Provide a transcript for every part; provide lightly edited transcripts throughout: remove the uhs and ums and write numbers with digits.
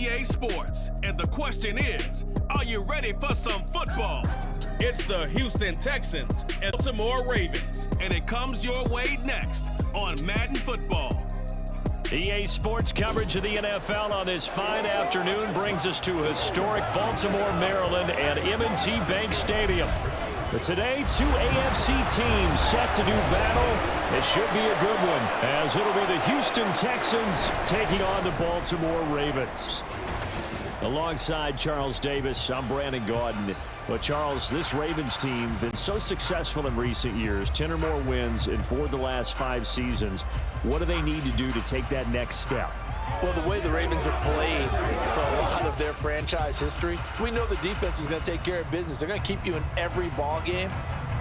EA Sports. And the question is, are you ready for some football? It's the Houston Texans and Baltimore Ravens, and it comes your way next on Madden Football. EA Sports coverage of the NFL on this fine afternoon brings us to historic Baltimore, Maryland and M&T Bank Stadium. But today, two AFC teams set to do battle. It should be a good one, as it'll be the Houston Texans taking on the Baltimore Ravens. Alongside Charles Davis, I'm Brandon Gaudin. But Charles, this Ravens team been so successful in recent years, 10 or more wins in 4 of the last 5 seasons. What do they need to do to take that next step? Well, the way the Ravens have played for a lot of their franchise history, we know the defense is going to take care of business. They're going to keep you in every ball game.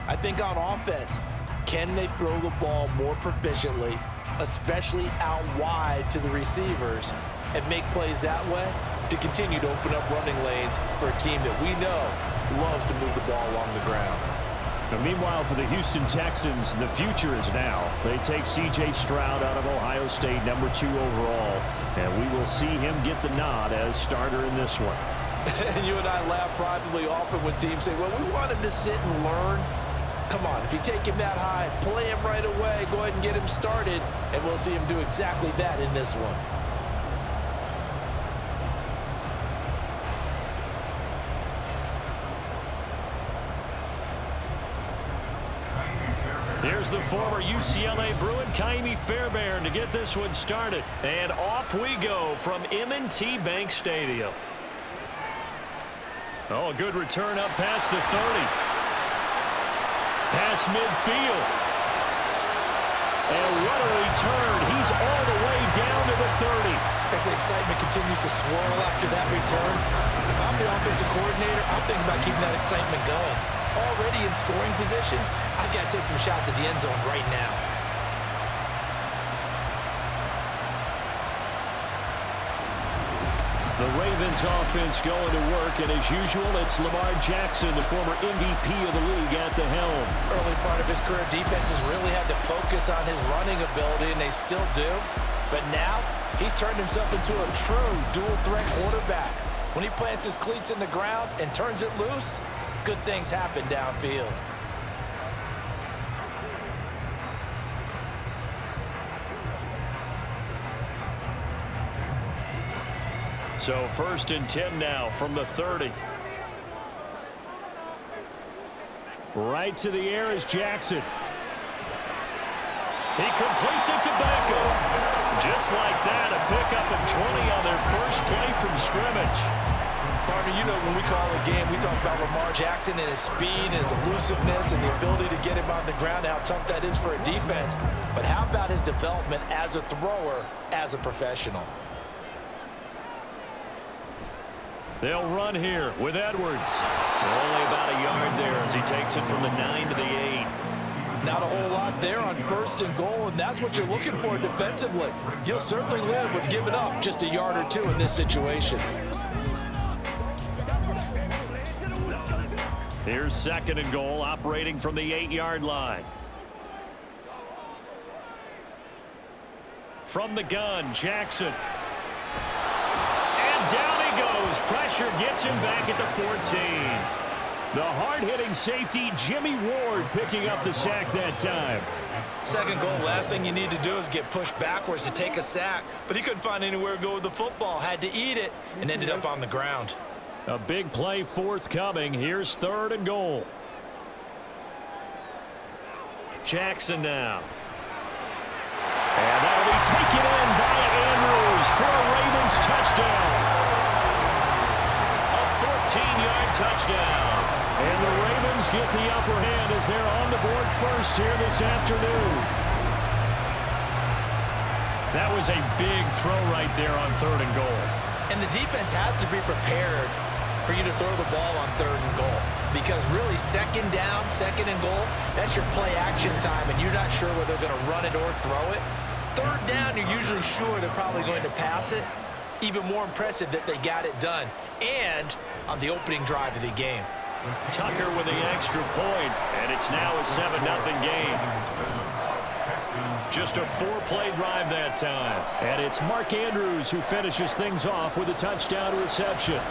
I think on offense, can they throw the ball more proficiently, especially out wide to the receivers, and make plays that way to continue to open up running lanes for a team that we know loves to move the ball along the ground. Now, meanwhile, for the Houston Texans, the future is now. They take C.J. Stroud out of Ohio State, number 2 overall, and we will see him get the nod as starter in this one. And you and I laugh privately often when teams say, well, we want him to sit and learn. Come on, if you take him that high, play him right away, go ahead and get him started, and we'll see him do exactly that in this one. Here's the former UCLA Bruin, Kaimi Fairbairn, to get this one started. And off we go from M&T Bank Stadium. Oh, a good return up past the 30. Past midfield. And what a return. He's all the way down to the 30. As the excitement continues to swirl after that return, if I'm the offensive coordinator, I'm thinking about keeping that excitement going. Already in scoring position, I've got to take some shots at the end zone right now. The Ravens offense going to work, and as usual, it's Lamar Jackson, the former MVP of the league, at the helm. Early part of his career, defenses really had to focus on his running ability, and they still do. But now, he's turned himself into a true dual-threat quarterback. When he plants his cleats in the ground and turns it loose, good things happen downfield. So 1st and 10 now from the 30. Right to the air is Jackson. He completes it to Beckham. Just like that, a pickup of 20 on their first play from scrimmage. Partner, you know when we call a game, we talk about Lamar Jackson and his speed and his elusiveness and the ability to get him on the ground, how tough that is for a defense. But how about his development as a thrower, as a professional? They'll run here with Edwards. Only about a yard there as he takes it from the 9 to the 8. Not a whole lot there on 1st and goal, and that's what you're looking for defensively. You'll certainly live with giving up just a yard or 2 in this situation. Here's 2nd and goal, operating from the 8-yard line. From the gun, Jackson. And down he goes. Pressure gets him back at the 14. The hard-hitting safety, Jimmy Ward, picking up the sack that time. 2nd goal, last thing you need to do is get pushed backwards to take a sack. But he couldn't find anywhere to go with the football, had to eat it, and ended up on the ground. A big play forthcoming. Here's 3rd and goal. Jackson now. And that'll be taken in by Andrews for a Ravens touchdown. A 14-yard touchdown. And the Ravens get the upper hand as they're on the board first here this afternoon. That was a big throw right there on 3rd and goal. And the defense has to be prepared for you to throw the ball on 3rd and goal. Because really, 2nd down, 2nd and goal, that's your play action time, and you're not sure whether they're going to run it or throw it. 3rd down, you're usually sure they're probably going to pass it. Even more impressive that they got it done. And on the opening drive of the game. Tucker with the extra point, and it's now a 7-0 game. Just a 4-play drive that time. And it's Mark Andrews who finishes things off with a touchdown reception.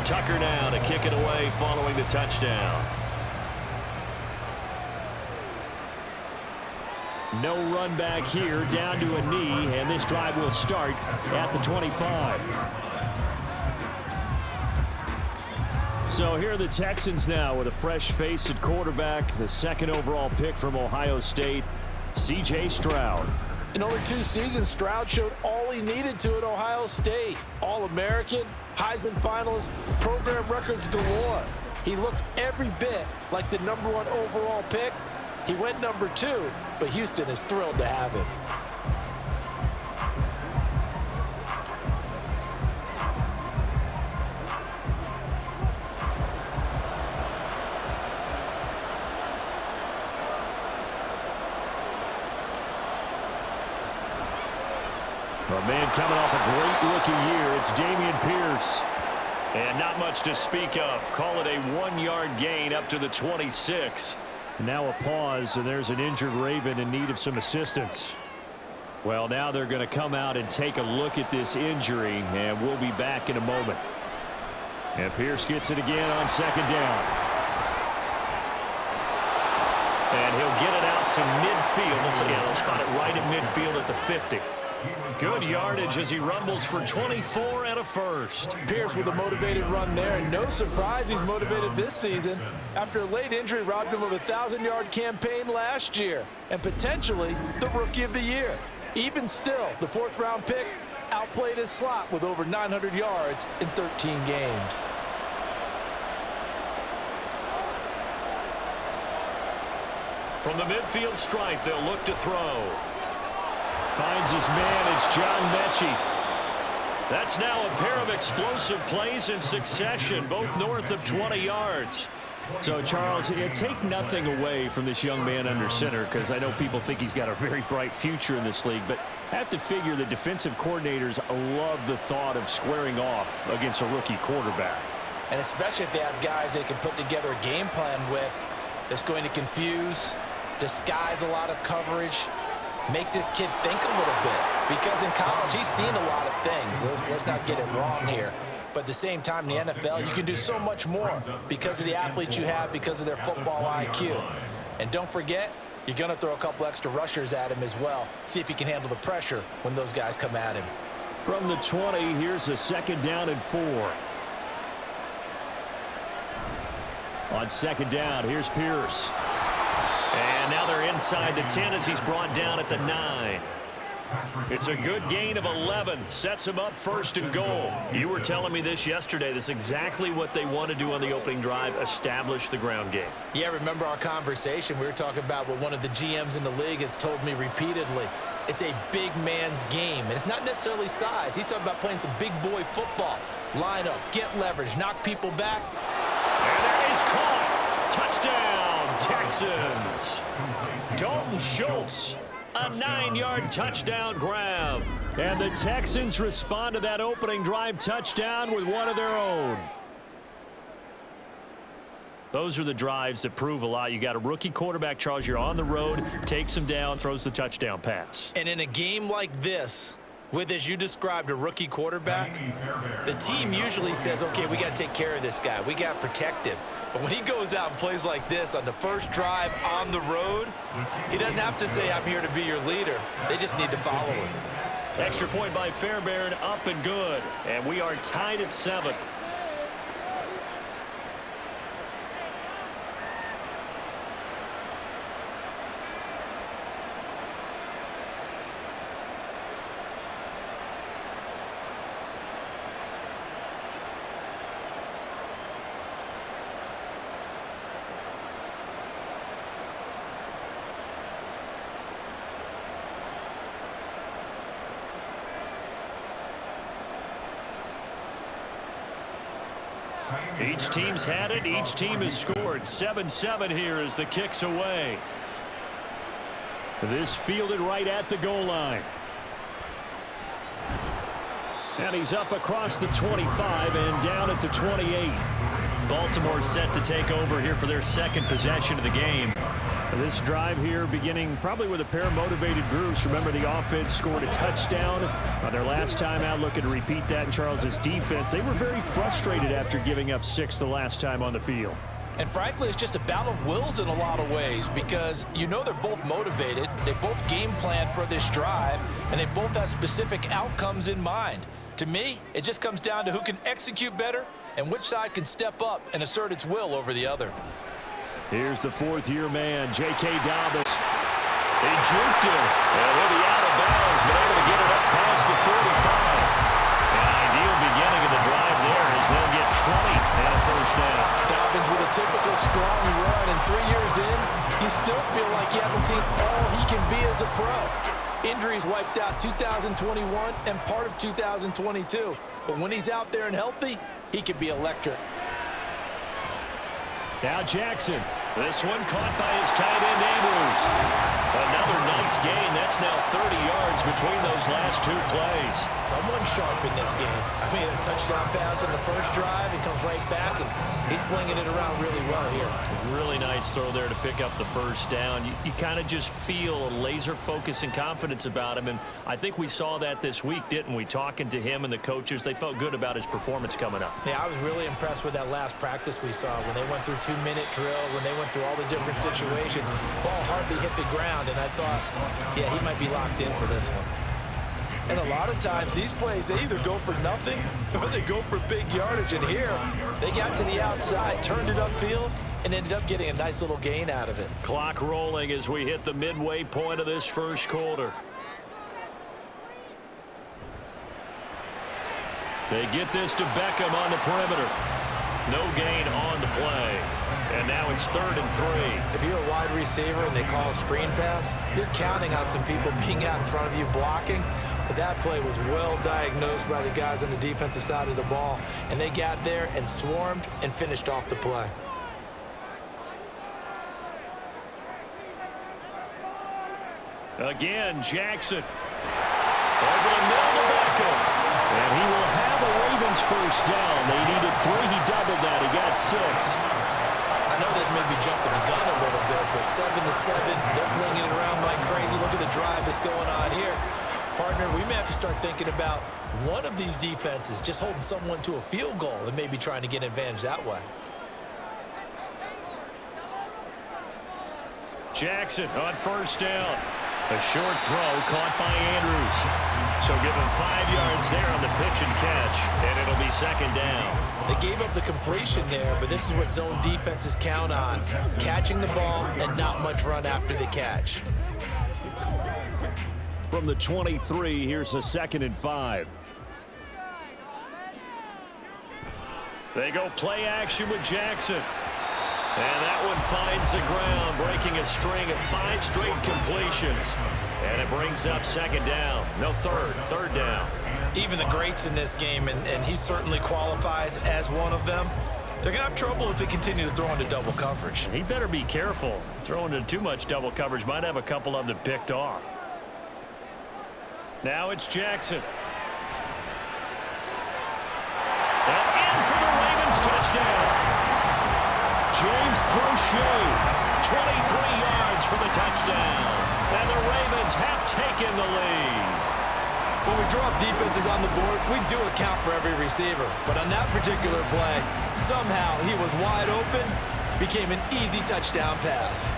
Tucker now to kick it away following the touchdown. No run back here, down to a knee, and this drive will start at the 25. So here are the Texans now with a fresh face at quarterback, the second overall pick from Ohio State, C.J. Stroud. In only 2 seasons, Stroud showed all he needed to at Ohio State. All-American, Heisman finalist, program records galore. He looked every bit like the #1 overall pick. He went #2, but Houston is thrilled to have him. A man coming off a great rookie year, it's Dameon Pierce. And not much to speak of. Call it a 1-yard gain up to the 26. Now a pause, and there's an injured Raven in need of some assistance. Well, now they're going to come out and take a look at this injury, and we'll be back in a moment. And Pierce gets it again on second down. And he'll get it out to midfield. Let's see, they'll spot it right at midfield at the 50. Good yardage as he rumbles for 24 and a first. Pierce with a motivated run there, and no surprise he's motivated this season after a late injury robbed him of a 1,000-yard campaign last year and potentially the Rookie of the Year. Even still, the 4th-round pick outplayed his slot with over 900 yards in 13 games. From the midfield stripe, they'll look to throw. Finds his man, it's John Mechie. That's now a pair of explosive plays in succession, both north of 20 yards. So, Charles, take nothing away from this young man under center, because I know people think he's got a very bright future in this league, but I have to figure the defensive coordinators love the thought of squaring off against a rookie quarterback. And especially if they have guys they can put together a game plan with that's going to confuse, disguise a lot of coverage, make this kid think a little bit, because in college he's seen a lot of things. Let's not get it wrong here. But at the same time, in the NFL, you can do so much more because of the athletes you have, because of their football IQ. And don't forget, you're going to throw a couple extra rushers at him as well. See if he can handle the pressure when those guys come at him. From the 20, here's a 2nd down and 4. On 2nd down, here's Pierce. And now they're inside the 10 as he's brought down at the 9. It's a good gain of 11. Sets him up 1st and goal. You were telling me this yesterday. This is exactly what they want to do on the opening drive, establish the ground game. Yeah, remember our conversation? We were talking about what one of the GMs in the league has told me repeatedly. It's a big man's game, and it's not necessarily size. He's talking about playing some big boy football. Line up, get leverage, knock people back. And there he's caught. Touchdown, Texans. Dalton Schultz. A 9-yard touchdown grab. And the Texans respond to that opening drive touchdown with one of their own. Those are the drives that prove a lot. You got a rookie quarterback, Charles. You're on the road, takes him down, throws the touchdown pass. And in a game like this, with, as you described, a rookie quarterback, the team usually says, okay, we got to take care of this guy. We got to protect him. But when he goes out and plays like this on the first drive on the road, he doesn't have to say, I'm here to be your leader. They just need to follow him. Extra point by Fairbairn, up and good. And we are tied at 7. Each team's had it. Each team has scored. 7-7 here as the kick's away. This fielded right at the goal line. And he's up across the 25 and down at the 28. Baltimore set to take over here for their second possession of the game. This drive here beginning probably with a pair of motivated groups. Remember, the offense scored a touchdown on their last time out, looking to repeat that in Charles's defense. They were very frustrated after giving up 6 the last time on the field. And frankly, it's just a battle of wills in a lot of ways because you know they're both motivated. They both game plan for this drive, and they both have specific outcomes in mind. To me, it just comes down to who can execute better and which side can step up and assert its will over the other. Here's the fourth-year man, J.K. Dobbins. He juked him, and he'll be out of bounds, but able to get it up past the 45. An ideal beginning of the drive there as they'll get 20 and a first down. Dobbins with a typical strong run, and 3 years in, you still feel like you haven't seen all he can be as a pro. Injuries wiped out 2021 and part of 2022. But when he's out there and healthy, he can be electric. Now Jackson. This one caught by his tight end, Andrews. Another nice gain. That's now 30 yards between those last 2 plays. Someone sharp in this game. I mean, a touchdown pass in the first drive. He comes right back, and he's flinging it around really well here. Really nice throw there to pick up the first down. You kind of just feel a laser focus and confidence about him, and I think we saw that this week, didn't we? Talking to him and the coaches, they felt good about his performance coming up. Yeah, I was really impressed with that last practice we saw when they went through 2-minute drill, when they went through all the different situations. Ball hardly hit the ground, and I thought, yeah, he might be locked in for this one. And a lot of times, these plays, they either go for nothing or they go for big yardage. And here, they got to the outside, turned it upfield, and ended up getting a nice little gain out of it. Clock rolling as we hit the midway point of this first quarter. They get this to Beckham on the perimeter. No gain on the play. And now it's 3rd and 3. If you're a wide receiver and they call a screen pass, you're counting on some people being out in front of you blocking. But that play was well diagnosed by the guys on the defensive side of the ball. And they got there and swarmed and finished off the play. Again, Jackson. Over the middle to Beckham. And he will have a Ravens first down. They needed 3. He doubled that. He got 6. I know this may be jumping the gun a little bit, but 7-7, they're flinging it around like crazy. Look at the drive that's going on here. Partner, we may have to start thinking about one of these defenses just holding someone to a field goal and maybe trying to get an advantage that way. Jackson on first down. A short throw caught by Andrews. So give him 5 yards there on the pitch and catch, and it'll be 2nd down. They gave up the completion there, but this is what zone defenses count on. Catching the ball and not much run after the catch. From the 23, here's a 2nd and 5. They go play action with Jackson. And that one finds the ground, breaking a string of 5 straight completions. And it brings up 2nd down. No, 3rd down. Even the greats in this game, and he certainly qualifies as one of them, they're going to have trouble if they continue to throw into double coverage. He better be careful. Throwing into too much double coverage might have a couple of them picked off. Now it's Jackson. And in for the Ravens touchdown. James Crochet, 23 yards for the touchdown. And the Ravens have taken the lead. When we drop defenses on the board, we do account for every receiver. But on that particular play, somehow he was wide open, became an easy touchdown pass.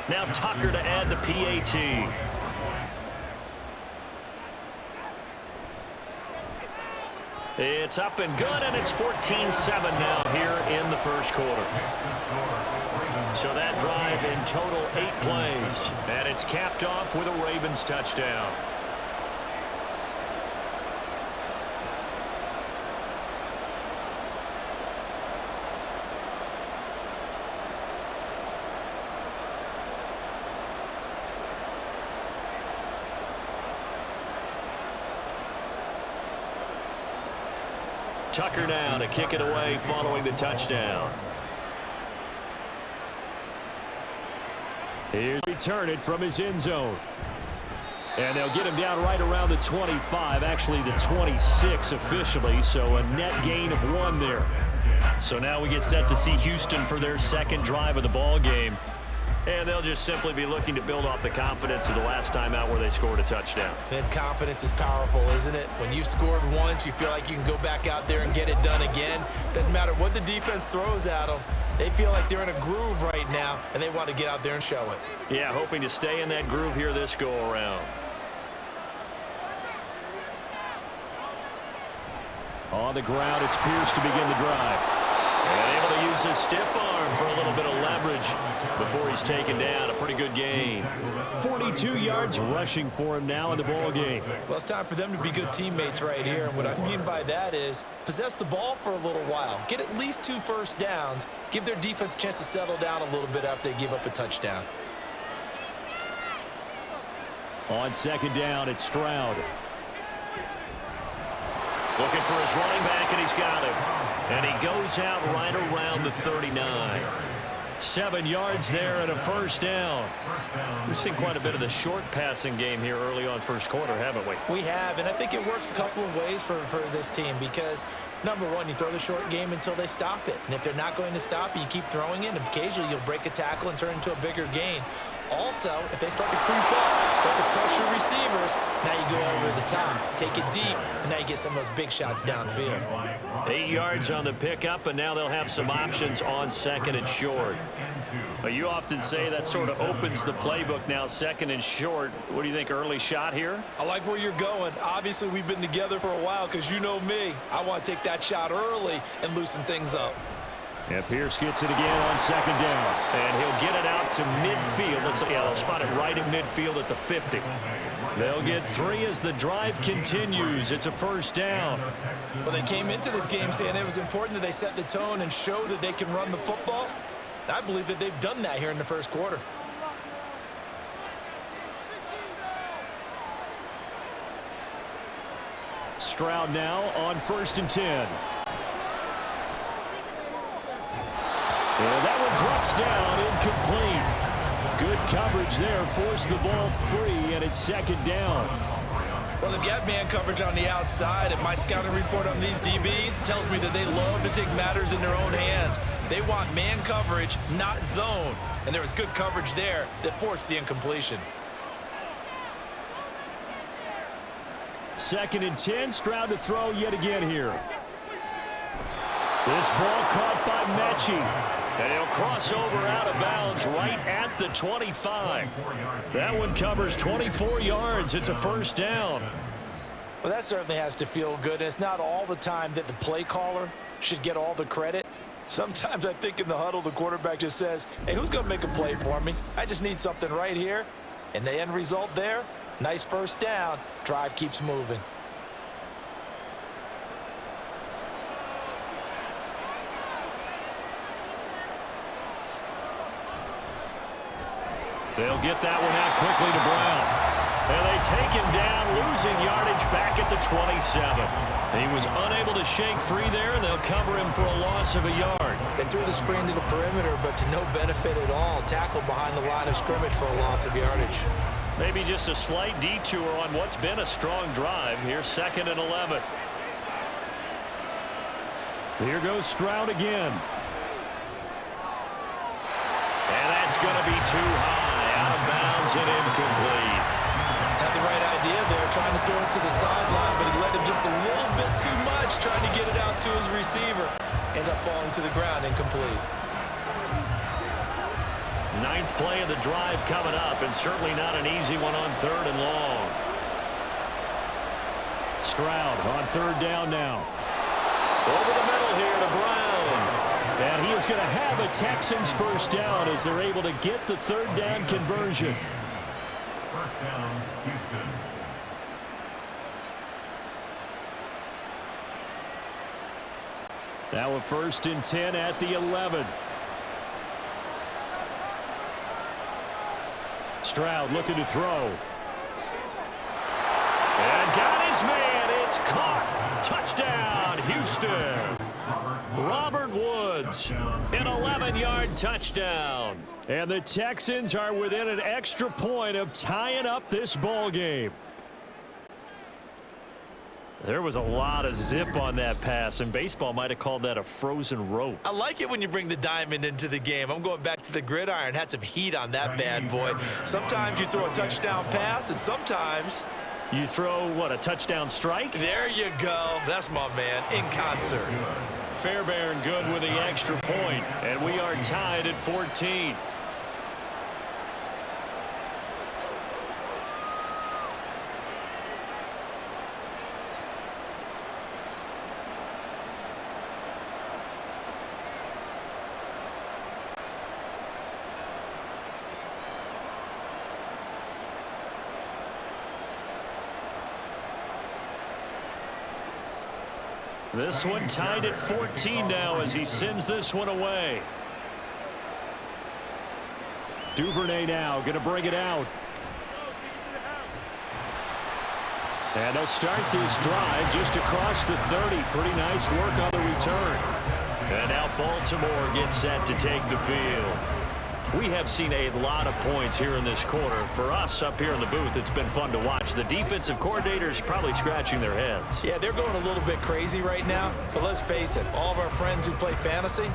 Now Tucker to add the PAT. It's up and good, and it's 14-7 now here in the first quarter. So that drive in total 8 plays, and it's capped off with a Ravens touchdown. Tucker now to kick it away following the touchdown. He'll return it from his end zone. And they'll get him down right around the 25, actually the 26 officially, so a net gain of 1 there. So now we get set to see Houston for their second drive of the ball game. And they'll just simply be looking to build off the confidence of the last time out where they scored a touchdown. And confidence is powerful, isn't it? When you've scored once, you feel like you can go back out there and get it done again. Doesn't matter what the defense throws at them. They feel like they're in a groove right now, and they want to get out there and show it. Yeah, hoping to stay in that groove here this go-around. On the ground, it's Pierce to begin the drive. And able to use his stiff arm for a little bit of leverage before he's taken down. A pretty good gain. 42 yards rushing for him now in the ball game. Well, it's time for them to be good teammates right here. And what I mean by that is possess the ball for a little while. Get at least 2 first downs. Give their defense a chance to settle down a little bit after they give up a touchdown. On second down, it's Stroud. Looking for his running back, and he's got him. And he goes out right around the 39. 7 yards there and a first down. We've seen quite a bit of the short passing game here early on first quarter, haven't we? We have, and I think it works a couple of ways for this team because, number one, you throw the short game until they stop it. And if they're not going to stop it, you keep throwing it, and occasionally you'll break a tackle and turn it into a bigger gain. Also, if they start to creep up, start to pressure receivers, now you go over the top, take it deep, and now you get some of those big shots downfield. 8 yards on the pickup, and now they'll have some options on second and short. But you often say that sort of opens the playbook now, second and short. What do you think, early shot here? I like where you're going. Obviously, we've been together for a while because you know me. I want to take that shot early and loosen things up. And Pierce gets it again on second down. And he'll get it out to midfield. They'll spot it right at midfield at the 50. They'll get 3 as the drive continues. It's a first down. Well, they came into this game saying it was important that they set the tone and show that they can run the football. I believe that they've done that here in the first quarter. Stroud now on 1st and 10. And that one drops down, incomplete. Good coverage there, forced the ball free, and it's second down. Well, they've got man coverage on the outside, and my scouting report on these DBs tells me that they love to take matters in their own hands. They want man coverage, not zone. And there was good coverage there that forced the incompletion. 2nd and 10, Stroud to throw yet again here. This ball caught by Mechie. And he'll cross over out of bounds right at the 25. That one covers 24 yards. It's a first down. Well, that certainly has to feel good. And it's not all the time that the play caller should get all the credit. Sometimes I think in the huddle, the quarterback just says, hey, who's going to make a play for me? I just need something right here. And the end result there, nice first down. Drive keeps moving. They'll get that one out quickly to Brown. And they take him down, losing yardage back at the 27. He was unable to shake free there, and they'll cover him for a loss of a yard. They threw the screen to the perimeter, but to no benefit at all. Tackled behind the line of scrimmage for a loss of yardage. Maybe just a slight detour on what's been a strong drive. Here's 2nd and 11. Here goes Stroud again. And that's going to be too high. Out of bounds and incomplete. Had the right idea there, trying to throw it to the sideline, but he let him just a little bit too much, trying to get it out to his receiver. Ends up falling to the ground, incomplete. 9th play of the drive coming up, and certainly not an easy one on 3rd and long. Stroud on 3rd down now. Over the middle here to Brown. And he is going to have a Texans first down as they're able to get the 3rd down conversion. First down, Houston. Now a 1st and 10 at the 11. Stroud looking to throw. And got his man. It's caught. Touchdown, Houston. Robert Woods, an 11-yard touchdown. And the Texans are within an extra point of tying up this ball game. There was a lot of zip on that pass, and baseball might have called that a frozen rope. I like it when you bring the diamond into the game. I'm going back to the gridiron. Had some heat on that bad boy. Sometimes you throw a touchdown pass, and sometimes you throw, what, a touchdown strike? There you go. That's my man, in concert. Fairbairn good with the extra point, and we are tied at 14. This one tied at 14 now as he sends this one away. Duvernay now going to bring it out. And they'll start this drive just across the 30. Pretty nice work on the return. And now Baltimore gets set to take the field. We have seen a lot of points here in this quarter. For us up here in the booth, it's been fun to watch. The defensive coordinators probably scratching their heads. Yeah, they're going a little bit crazy right now. But let's face it, all of our friends who play fantasy,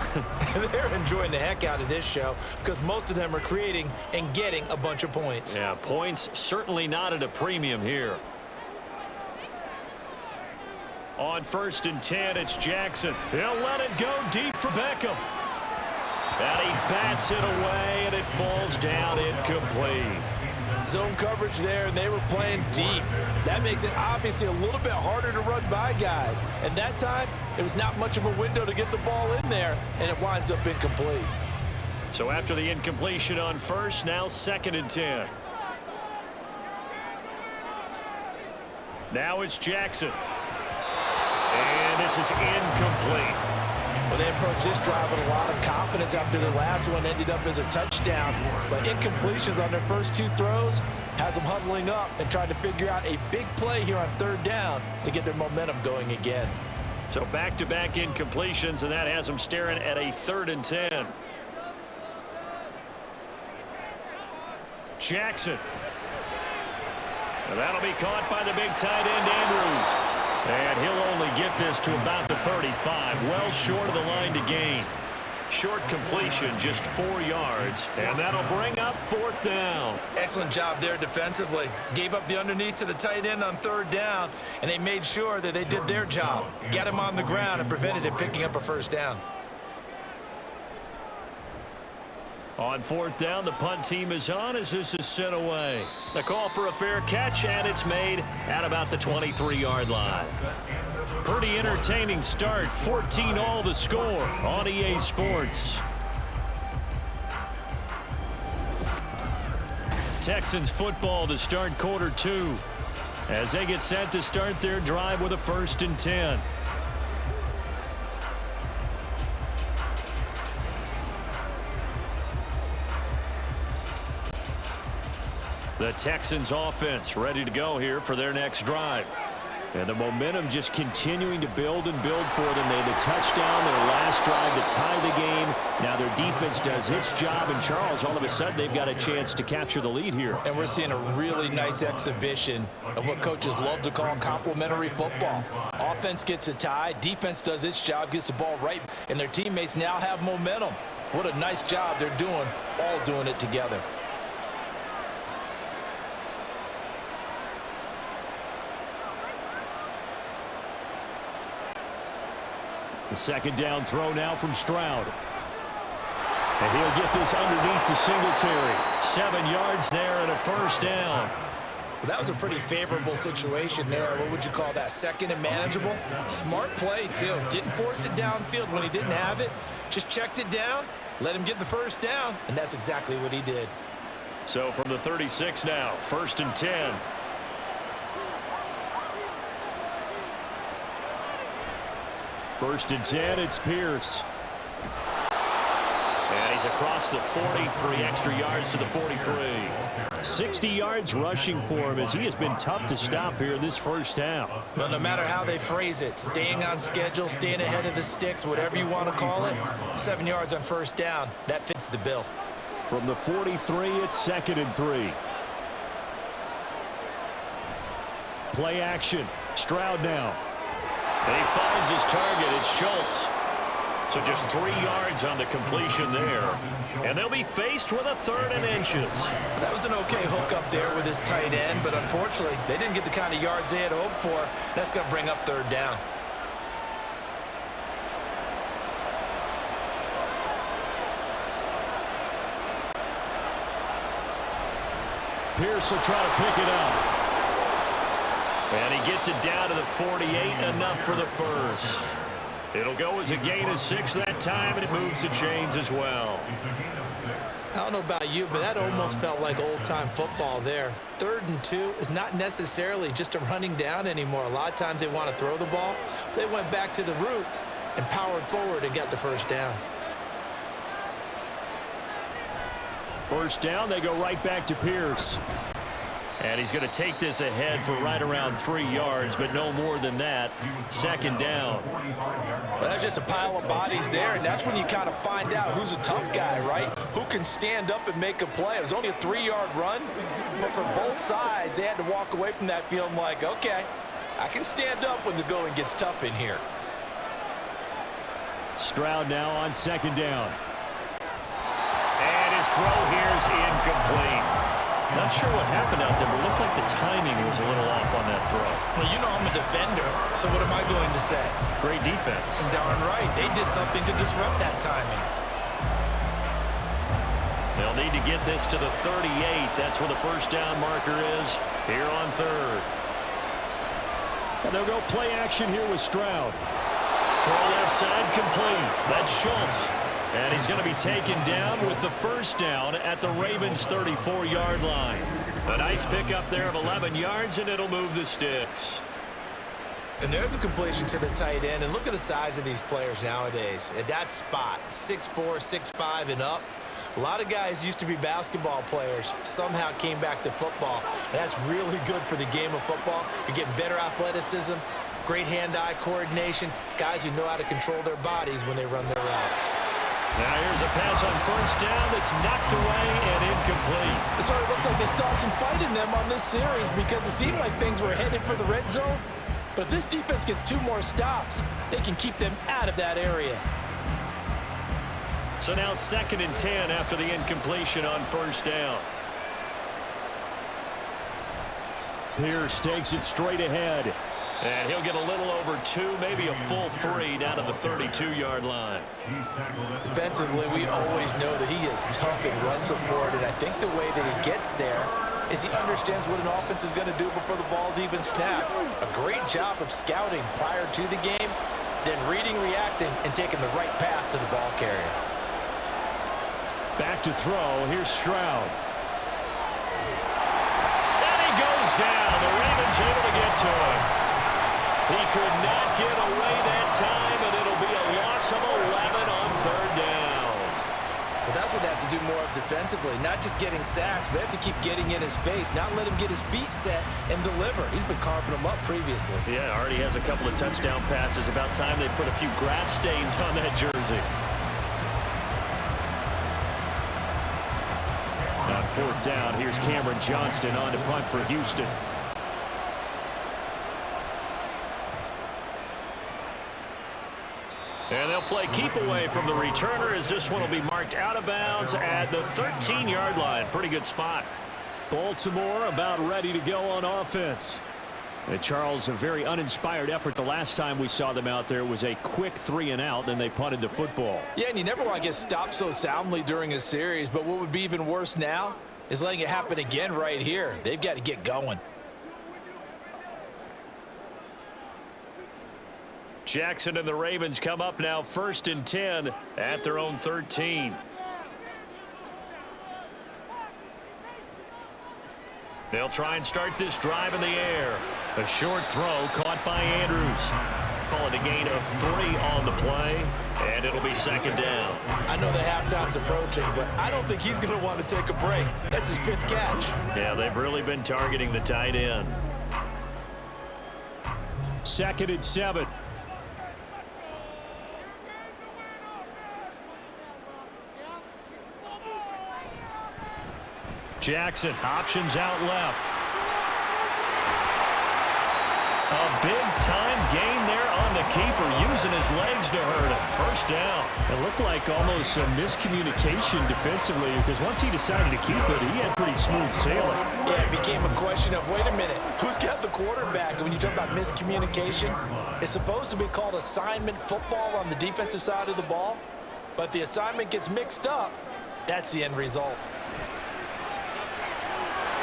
they're enjoying the heck out of this show because most of them are creating and getting a bunch of points. Yeah, points certainly not at a premium here. On 1st and 10, it's Jackson. He'll let it go deep for Beckham. And he bats it away, and it falls down incomplete. Zone coverage there, and they were playing deep. That makes it obviously a little bit harder to run by guys. And that time, it was not much of a window to get the ball in there, and it winds up incomplete. So after the incompletion on 1st, now 2nd and 10. Now it's Jackson. And this is incomplete. Well, they approached this drive with a lot of confidence after their last one ended up as a touchdown. But incompletions on their first 2 throws has them huddling up and trying to figure out a big play here on 3rd down to get their momentum going again. So back-to-back incompletions, and that has them staring at a 3rd and 10. Jackson. And that'll be caught by the big tight end, Andrews. And he'll only get this to about the 35, well short of the line to gain. Short completion, just 4 yards, and that'll bring up 4th down. Excellent job there defensively. Gave up the underneath to the tight end on 3rd down, and they made sure that they did their job. Got him on the ground and prevented him picking up a 1st down. On 4th down, the punt team is on as this is sent away. The call for a fair catch, and it's made at about the 23-yard line. Pretty entertaining start. 14-all the score on EA Sports. Texans football to start Q2 as they get set to start their drive with a 1st and 10. The Texans offense ready to go here for their next drive. And the momentum just continuing to build and build for them. They had the touchdown, their last drive to tie the game. Now their defense does its job, and Charles, all of a sudden, they've got a chance to capture the lead here. And we're seeing a really nice exhibition of what coaches love to call complementary football. Offense gets a tie, defense does its job, gets the ball right, and their teammates now have momentum. What a nice job they're doing, all doing it together. The 2nd down throw now from Stroud. And he'll get this underneath to Singletary. 7 yards there and a 1st down. Well, that was a pretty favorable situation there. What would you call that? 2nd and manageable? Smart play, too. Didn't force it downfield when he didn't have it. Just checked it down, let him get the 1st down, and that's exactly what he did. So from the 36 now, 1st and 10. First and 10, it's Pierce. And he's across the 40, 3 extra yards to the 43. 60 yards rushing for him as he has been tough to stop here this first half. Well, no matter how they phrase it, staying on schedule, staying ahead of the sticks, whatever you want to call it, 7 yards on first down, that fits the bill. From the 43, it's 2nd and 3. Play action. Stroud now. And he finds his target. It's Schultz. So just 3 yards on the completion there. And they'll be faced with a 3rd and inches. That was an okay hook up there with his tight end, but unfortunately, they didn't get the kind of yards they had hoped for. That's going to bring up 3rd down. Pierce will try to pick it up. And he gets it down to the 48, enough for the first. It'll go as a gain of 6 that time, and it moves the chains as well. I don't know about you, but that almost felt like old-time football there. 3rd and 2 is not necessarily just a running down anymore. A lot of times they want to throw the ball. They went back to the roots and powered forward and got the first down. First down, they go right back to Pierce. And he's going to take this ahead for right around 3 yards, but no more than that. 2nd down. Well, that's just a pile of bodies there, and that's when you kind of find out who's a tough guy, right? Who can stand up and make a play. It was only a 3-yard run, but for both sides, they had to walk away from that feeling like, okay, I can stand up when the going gets tough in here. Stroud now on 2nd down. And his throw here is incomplete. Not sure what happened out there, but it looked like the timing was a little off on that throw. Well, you know I'm a defender, so what am I going to say? Great defense. Darn right. They did something to disrupt that timing. They'll need to get this to the 38. That's where the first down marker is here on 3rd. And they'll go play action here with Stroud. Throw left side complete. That's Schultz. And he's going to be taken down with the first down at the Ravens' 34-yard line. A nice pickup there of 11 yards, and it'll move the sticks. And there's a completion to the tight end. And look at the size of these players nowadays. At that spot, 6'4", 6'5", and up. A lot of guys used to be basketball players, somehow came back to football. And that's really good for the game of football. You're getting better athleticism, great hand-eye coordination, guys who know how to control their bodies when they run their routes. Now here's a pass on first down that's knocked away and incomplete. It sort of looks like they still have some fight in them on this series because it seemed like things were headed for the red zone. But if this defense gets 2 more stops, they can keep them out of that area. So now 2nd and 10 after the incompletion on first down. Pierce takes it straight ahead. And he'll get a little over 2, maybe a full 3 down to the 32-yard line. Defensively, we always know that he is tough in run support, and I think the way that he gets there is he understands what an offense is going to do before the ball's even snapped. A great job of scouting prior to the game, then reading, reacting, and taking the right path to the ball carrier. Back to throw. Here's Stroud. And he goes down. The Ravens able to get to him. He could not get away that time, and it'll be a loss of 11 on 3rd down. Well, that's what they have to do more of defensively, not just getting sacks, but they have to keep getting in his face, not let him get his feet set and deliver. He's been carving them up previously. Yeah, already has a couple of touchdown passes. About time they put a few grass stains on that jersey. On 4th down, here's Cameron Johnston on to punt for Houston. And they'll play keep away from the returner as this one will be marked out of bounds at the 13-yard line. Pretty good spot. Baltimore about ready to go on offense. And Charles, a very uninspired effort the last time we saw them out there was a quick 3-and-out, and they punted the football. Yeah, and you never want to get stopped so soundly during a series, but what would be even worse now is letting it happen again right here. They've got to get going. Jackson and the Ravens come up now 1st and 10 at their own 13. They'll try and start this drive in the air. A short throw caught by Andrews. Call it a gain of 3 on the play, and it'll be second down. I know the halftime's approaching, but I don't think he's going to want to take a break. That's his 5th catch. Yeah, they've really been targeting the tight end. 2nd and 7. Jackson, options out left. A big-time gain there on the keeper, using his legs to hurt him. First down. It looked like almost some miscommunication defensively, because once he decided to keep it, he had pretty smooth sailing. Yeah, it became a question of, wait a minute, who's got the quarterback? And when you talk about miscommunication, it's supposed to be called assignment football on the defensive side of the ball, but the assignment gets mixed up. That's the end result.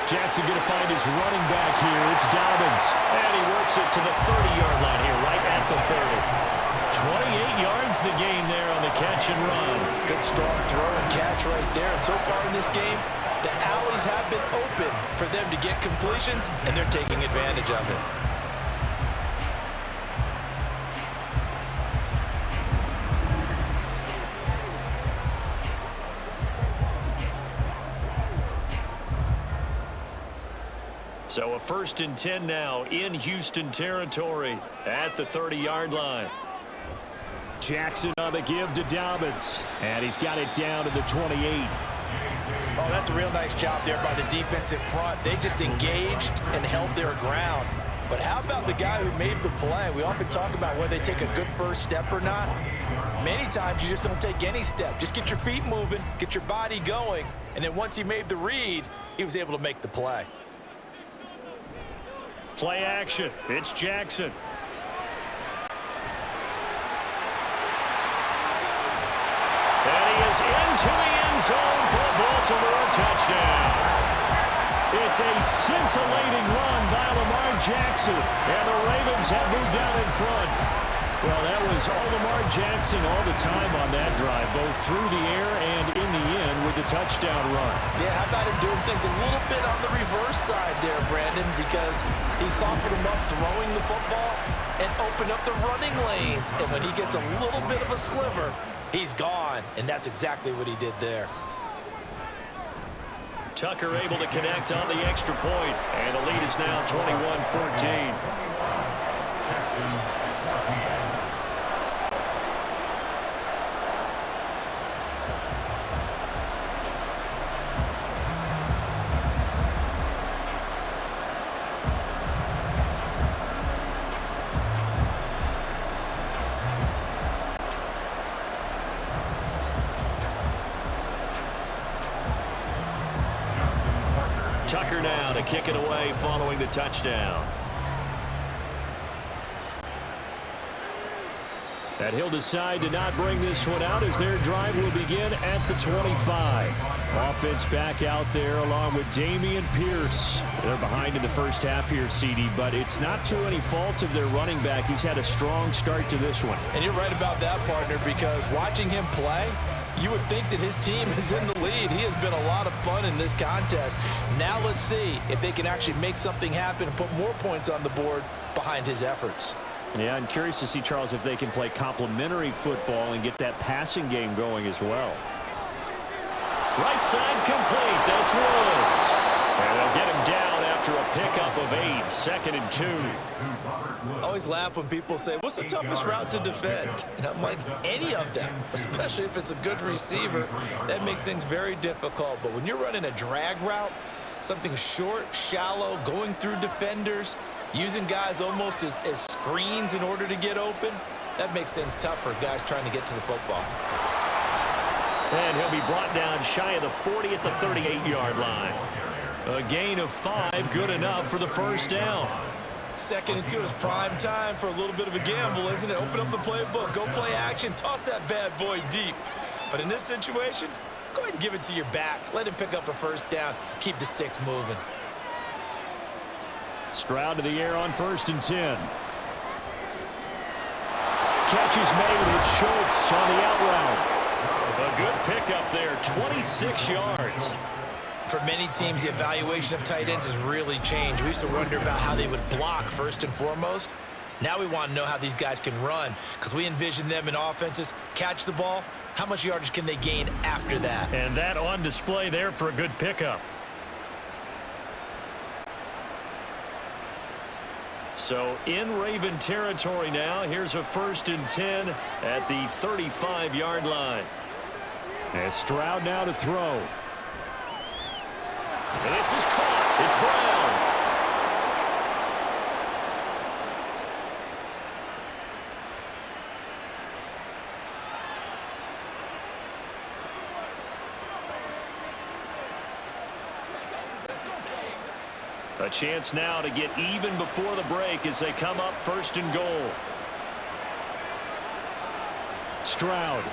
Jackson going to find his running back here. It's Dobbins. And he works it to the 30-yard line here, right at the 30. 28 yards the gain there on the catch and run. Good strong throw and catch right there. And so far in this game, the alleys have been open for them to get completions, and they're taking advantage of it. So a 1st and 10 now in Houston territory at the 30-yard line. Jackson on the give to Dobbins, and he's got it down to the 28. Oh, that's a real nice job there by the defensive front. They just engaged and held their ground. But how about the guy who made the play? We often talk about whether they take a good first step or not. Many times you just don't take any step. Just get your feet moving, get your body going, and then once he made the read, he was able to make the play. Play action. It's Jackson. And he is into the end zone for a Baltimore touchdown. It's a scintillating run by Lamar Jackson, and the Ravens have moved out in front. Well, that was all Lamar Jackson all the time on that drive, both through the air and in the end with the touchdown run. Yeah, how about him doing things a little bit on the reverse side there, Brandon, because he softened him up throwing the football and opened up the running lanes. And when he gets a little bit of a sliver, he's gone. And that's exactly what he did there. Tucker able to connect on the extra point, and the lead is now 21-14. Tucker now to kick it away following the touchdown. And he'll decide to not bring this one out as their drive will begin at the 25. Offense back out there along with Dameon Pierce. They're behind in the first half here, CD, but it's not to any fault of their running back. He's had a strong start to this one. And you're right about that, partner, because watching him play, you would think that his team is in the lead. He has been a lot of fun in this contest. Now let's see if they can actually make something happen and put more points on the board behind his efforts. Yeah, I'm curious to see, Charles, if they can play complementary football and get that passing game going as well. Right side complete. That's Woods. And they'll get him down after a pickup of 8. 2nd and 2. I always laugh when people say, what's the toughest route to defend? And I'm like, any of them, especially if it's a good receiver. That makes things very difficult. But when you're running a drag route, something short, shallow, going through defenders, using guys almost as screens in order to get open, that makes things tough for guys trying to get to the football. And he'll be brought down shy of the 40 at the 38-yard line. A gain of 5, good enough for the first down. 2nd and 2 is prime time for a little bit of a gamble, isn't it? Open up the playbook, go play action, toss that bad boy deep. But in this situation, go ahead and give it to your back. Let him pick up a first down. Keep the sticks moving. Stroud to the air on 1st and 10. Catch is made. It's Schultz on the out route. A good pickup there, 26 yards. For many teams, the evaluation of tight ends has really changed. We used to wonder about how they would block first and foremost. Now we want to know how these guys can run, because we envision them in offenses catch the ball. How much yardage can they gain after that? And that on display there for a good pickup. So in Raven territory now. Here's a 1st and 10 at the 35-yard line. And Stroud now to throw. And this is caught. It's Brown. A chance now to get even before the break as they come up 1st and goal. Stroud.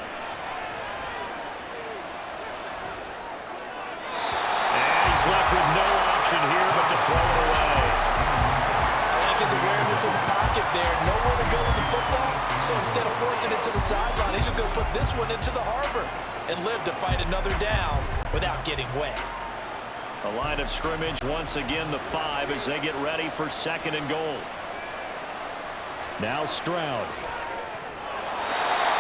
And he's left with no option here but to throw it away. I like his awareness in the pocket there. Nowhere to go with the football. So instead of forcing it to the sideline, he's just going to put this one into the harbor and live to fight another down without getting wet. A line of scrimmage once again the 5 as they get ready for 2nd and goal. Now Stroud.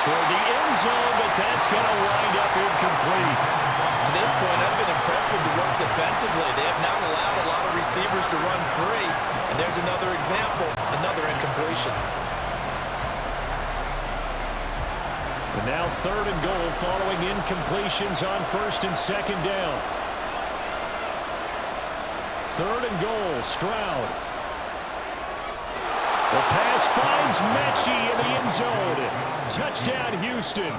Toward the end zone, but that's going to wind up incomplete. To this point, I've been impressed with the work defensively. They have not allowed a lot of receivers to run free. And there's another example, another incompletion. And now 3rd and goal following incompletions on 1st and 2nd down. 3rd and goal, Stroud. The pass finds Mechie in the end zone. Touchdown, Houston.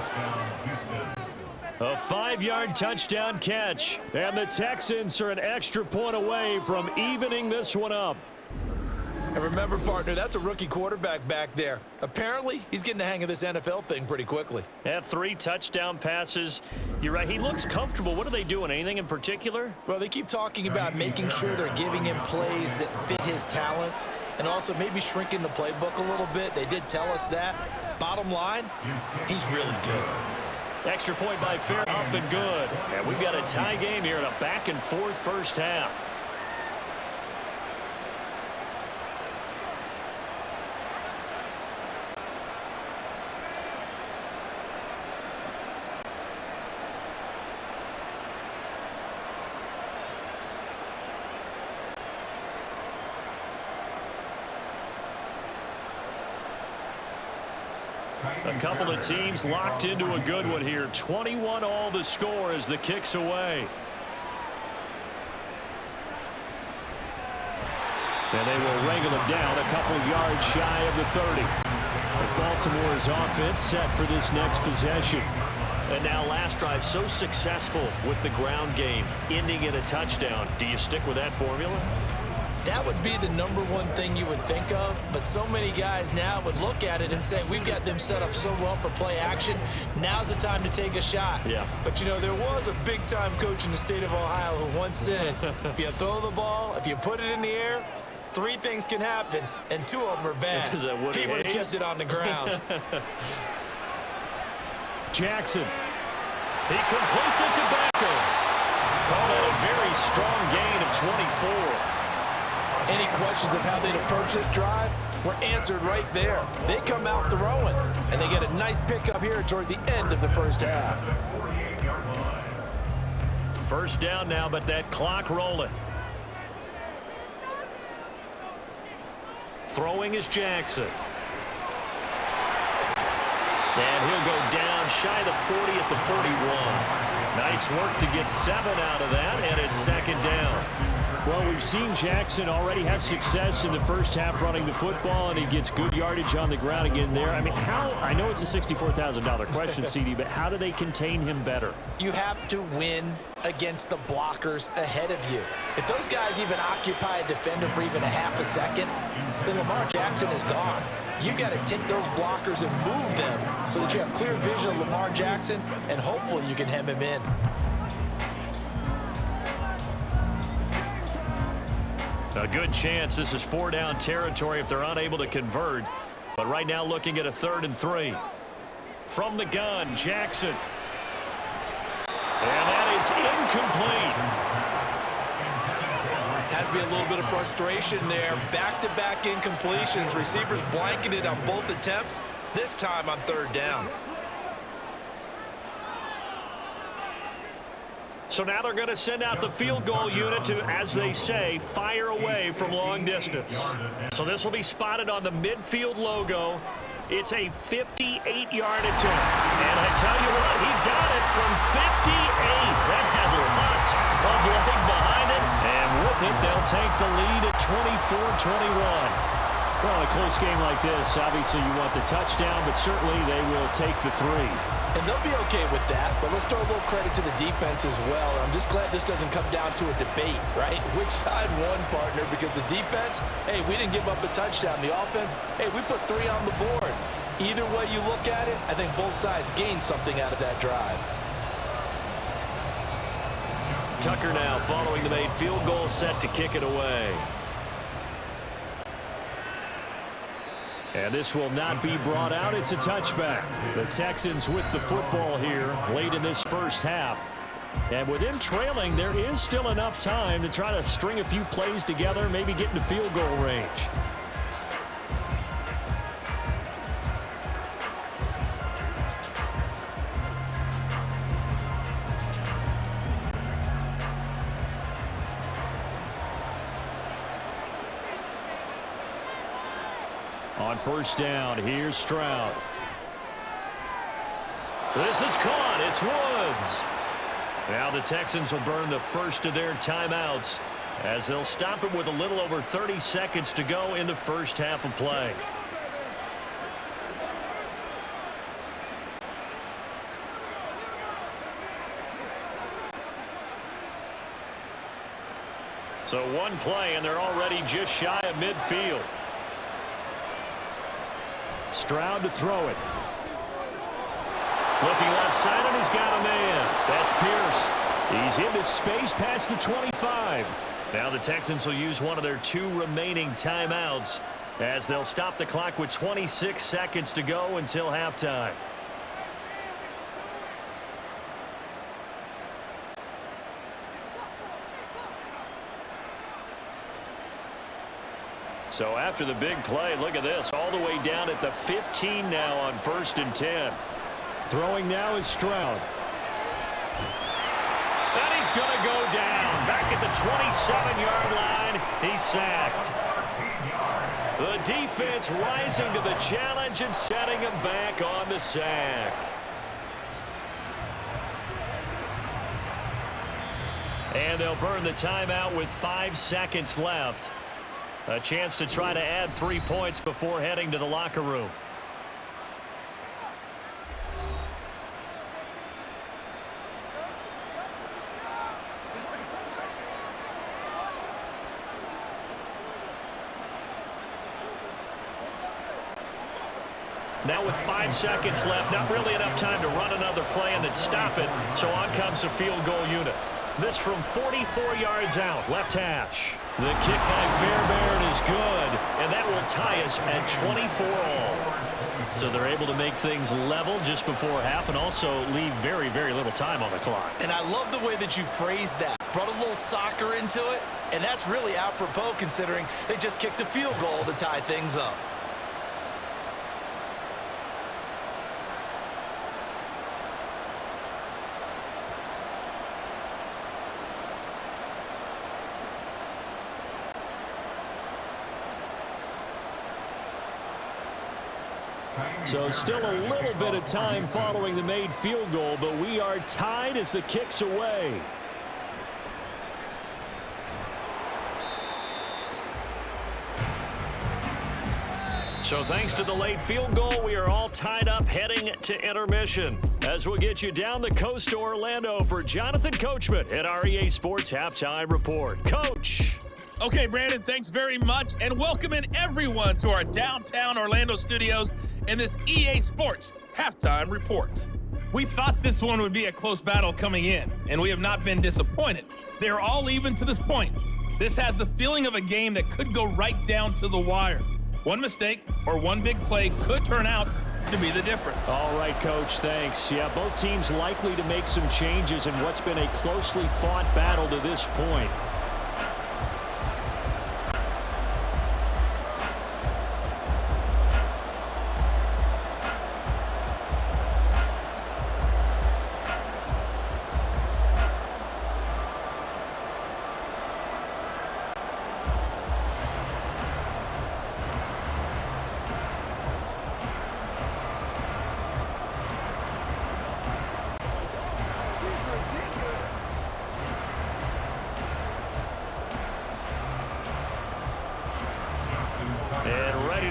A 5-yard touchdown catch. And the Texans are an extra point away from evening this one up. And remember, partner, that's a rookie quarterback back there. Apparently, he's getting the hang of this NFL thing pretty quickly. Had 3 touchdown passes. You're right, he looks comfortable. What are they doing? Anything in particular? Well, they keep talking about making sure they're giving him plays that fit his talents and also maybe shrinking the playbook a little bit. They did tell us that. Bottom line, he's really good. Extra point by Fair, up and good. And we've got a tie game here in a back-and-forth first half. A couple of teams locked into a good one here. 21 all the score as the kick's away. And they will wrangle him down a couple yards shy of the 30. But Baltimore's offense set for this next possession. And now last drive so successful with the ground game, ending in a touchdown. Do you stick with that formula? That would be the #1 thing you would think of, but so many guys now would look at it and say, we've got them set up so well for play action, now's the time to take a shot. Yeah. But, you know, there was a big-time coach in the state of Ohio who once said, if you throw the ball, if you put it in the air, 3 things can happen, and 2 of them are bad. Is that Woody He would have Hayes? kept it on the ground. Jackson. He completes it to Beckham. Called it a very strong gain of 24. Any questions of how they'd approach this drive were answered right there. They come out throwing, and they get a nice pickup here toward the end of the first half. First down now, but that clock rolling. Throwing is Jackson. And he'll go down shy of the 40 at the 41. Nice work to get 7 out of that, and it's 2nd down. Well, we've seen Jackson already have success in the first half running the football, and he gets good yardage on the ground again there. I mean, I know it's a $64,000 question, CD, but how do they contain him better? You have to win against the blockers ahead of you. If those guys even occupy a defender for even a half a second, then Lamar Jackson is gone. You got to take those blockers and move them so that you have clear vision of Lamar Jackson, and hopefully you can hem him in. A good chance this is 4-down territory if they're unable to convert. But right now looking at a 3rd and 3. From the gun, Jackson. And that is incomplete. Has be a little bit of frustration there. Back-to-back incompletions. Receivers blanketed on both attempts, this time on third down. So now they're going to send out the field goal unit to, as they say, fire away from long distance. So this will be spotted on the midfield logo. It's a 58-yard attempt. And I tell you what, he got it from 58. That had lots of leg behind it. And with it, they'll take the lead at 24-21. Well, a close game like this, obviously you want the touchdown, but certainly they will take the 3. And they'll be okay with that, but let's throw a little credit to the defense as well. I'm just glad this doesn't come down to a debate, right? Which side won, partner? Because the defense, hey, we didn't give up a touchdown. The offense, hey, we put 3 on the board. Either way you look at it, I think both sides gained something out of that drive. Tucker now following the made field goal, set to kick it away. And this will not be brought out. It's a touchback. The Texans with the football here late in this first half. And with them trailing, there is still enough time to try to string a few plays together, maybe get into field goal range. On first down, here's Stroud. This is caught. It's Woods. Now the Texans will burn the first of their timeouts as they'll stop it with a little over 30 seconds to go in the first half of play. So one play, and they're already just shy of midfield. Stroud to throw it. Looking left side, and he's got a man. That's Pierce. He's into space past the 25. Now the Texans will use one of their 2 remaining timeouts as they'll stop the clock with 26 seconds to go until halftime. So after the big play, look at this, all the way down at the 15 now on 1st and 10. Throwing now is Stroud. And he's going to go down. Back at the 27-yard line, he's sacked. The defense rising to the challenge and setting him back on the sack. And they'll burn the timeout with 5 seconds left. A chance to try to add 3 points before heading to the locker room. Now with 5 seconds left, not really enough time to run another play and then stop it. So on comes the field goal unit. This from 44 yards out, left hash. The kick by Fairbairn is good, and that will tie us at 24 all. So they're able to make things level just before half and also leave very, very little time on the clock. And I love the way that you phrased that. Brought a little soccer into it, and that's really apropos considering they just kicked a field goal to tie things up. So still a little bit of time following the made field goal, but we are tied as the kick's away. So thanks to the late field goal, we are all tied up heading to intermission. As we'll get you down the coast to Orlando for Jonathan Coachman at our EA Sports Halftime Report. Coach. Okay, Brandon, thanks very much, and welcome in everyone to our downtown Orlando studios in this EA Sports Halftime Report. We thought this one would be a close battle coming in, and we have not been disappointed. They are all even to this point. This has the feeling of a game that could go right down to the wire. One mistake or one big play could turn out to be the difference. All right, Coach, thanks. Yeah, both teams likely to make some changes in what's been a closely fought battle to this point.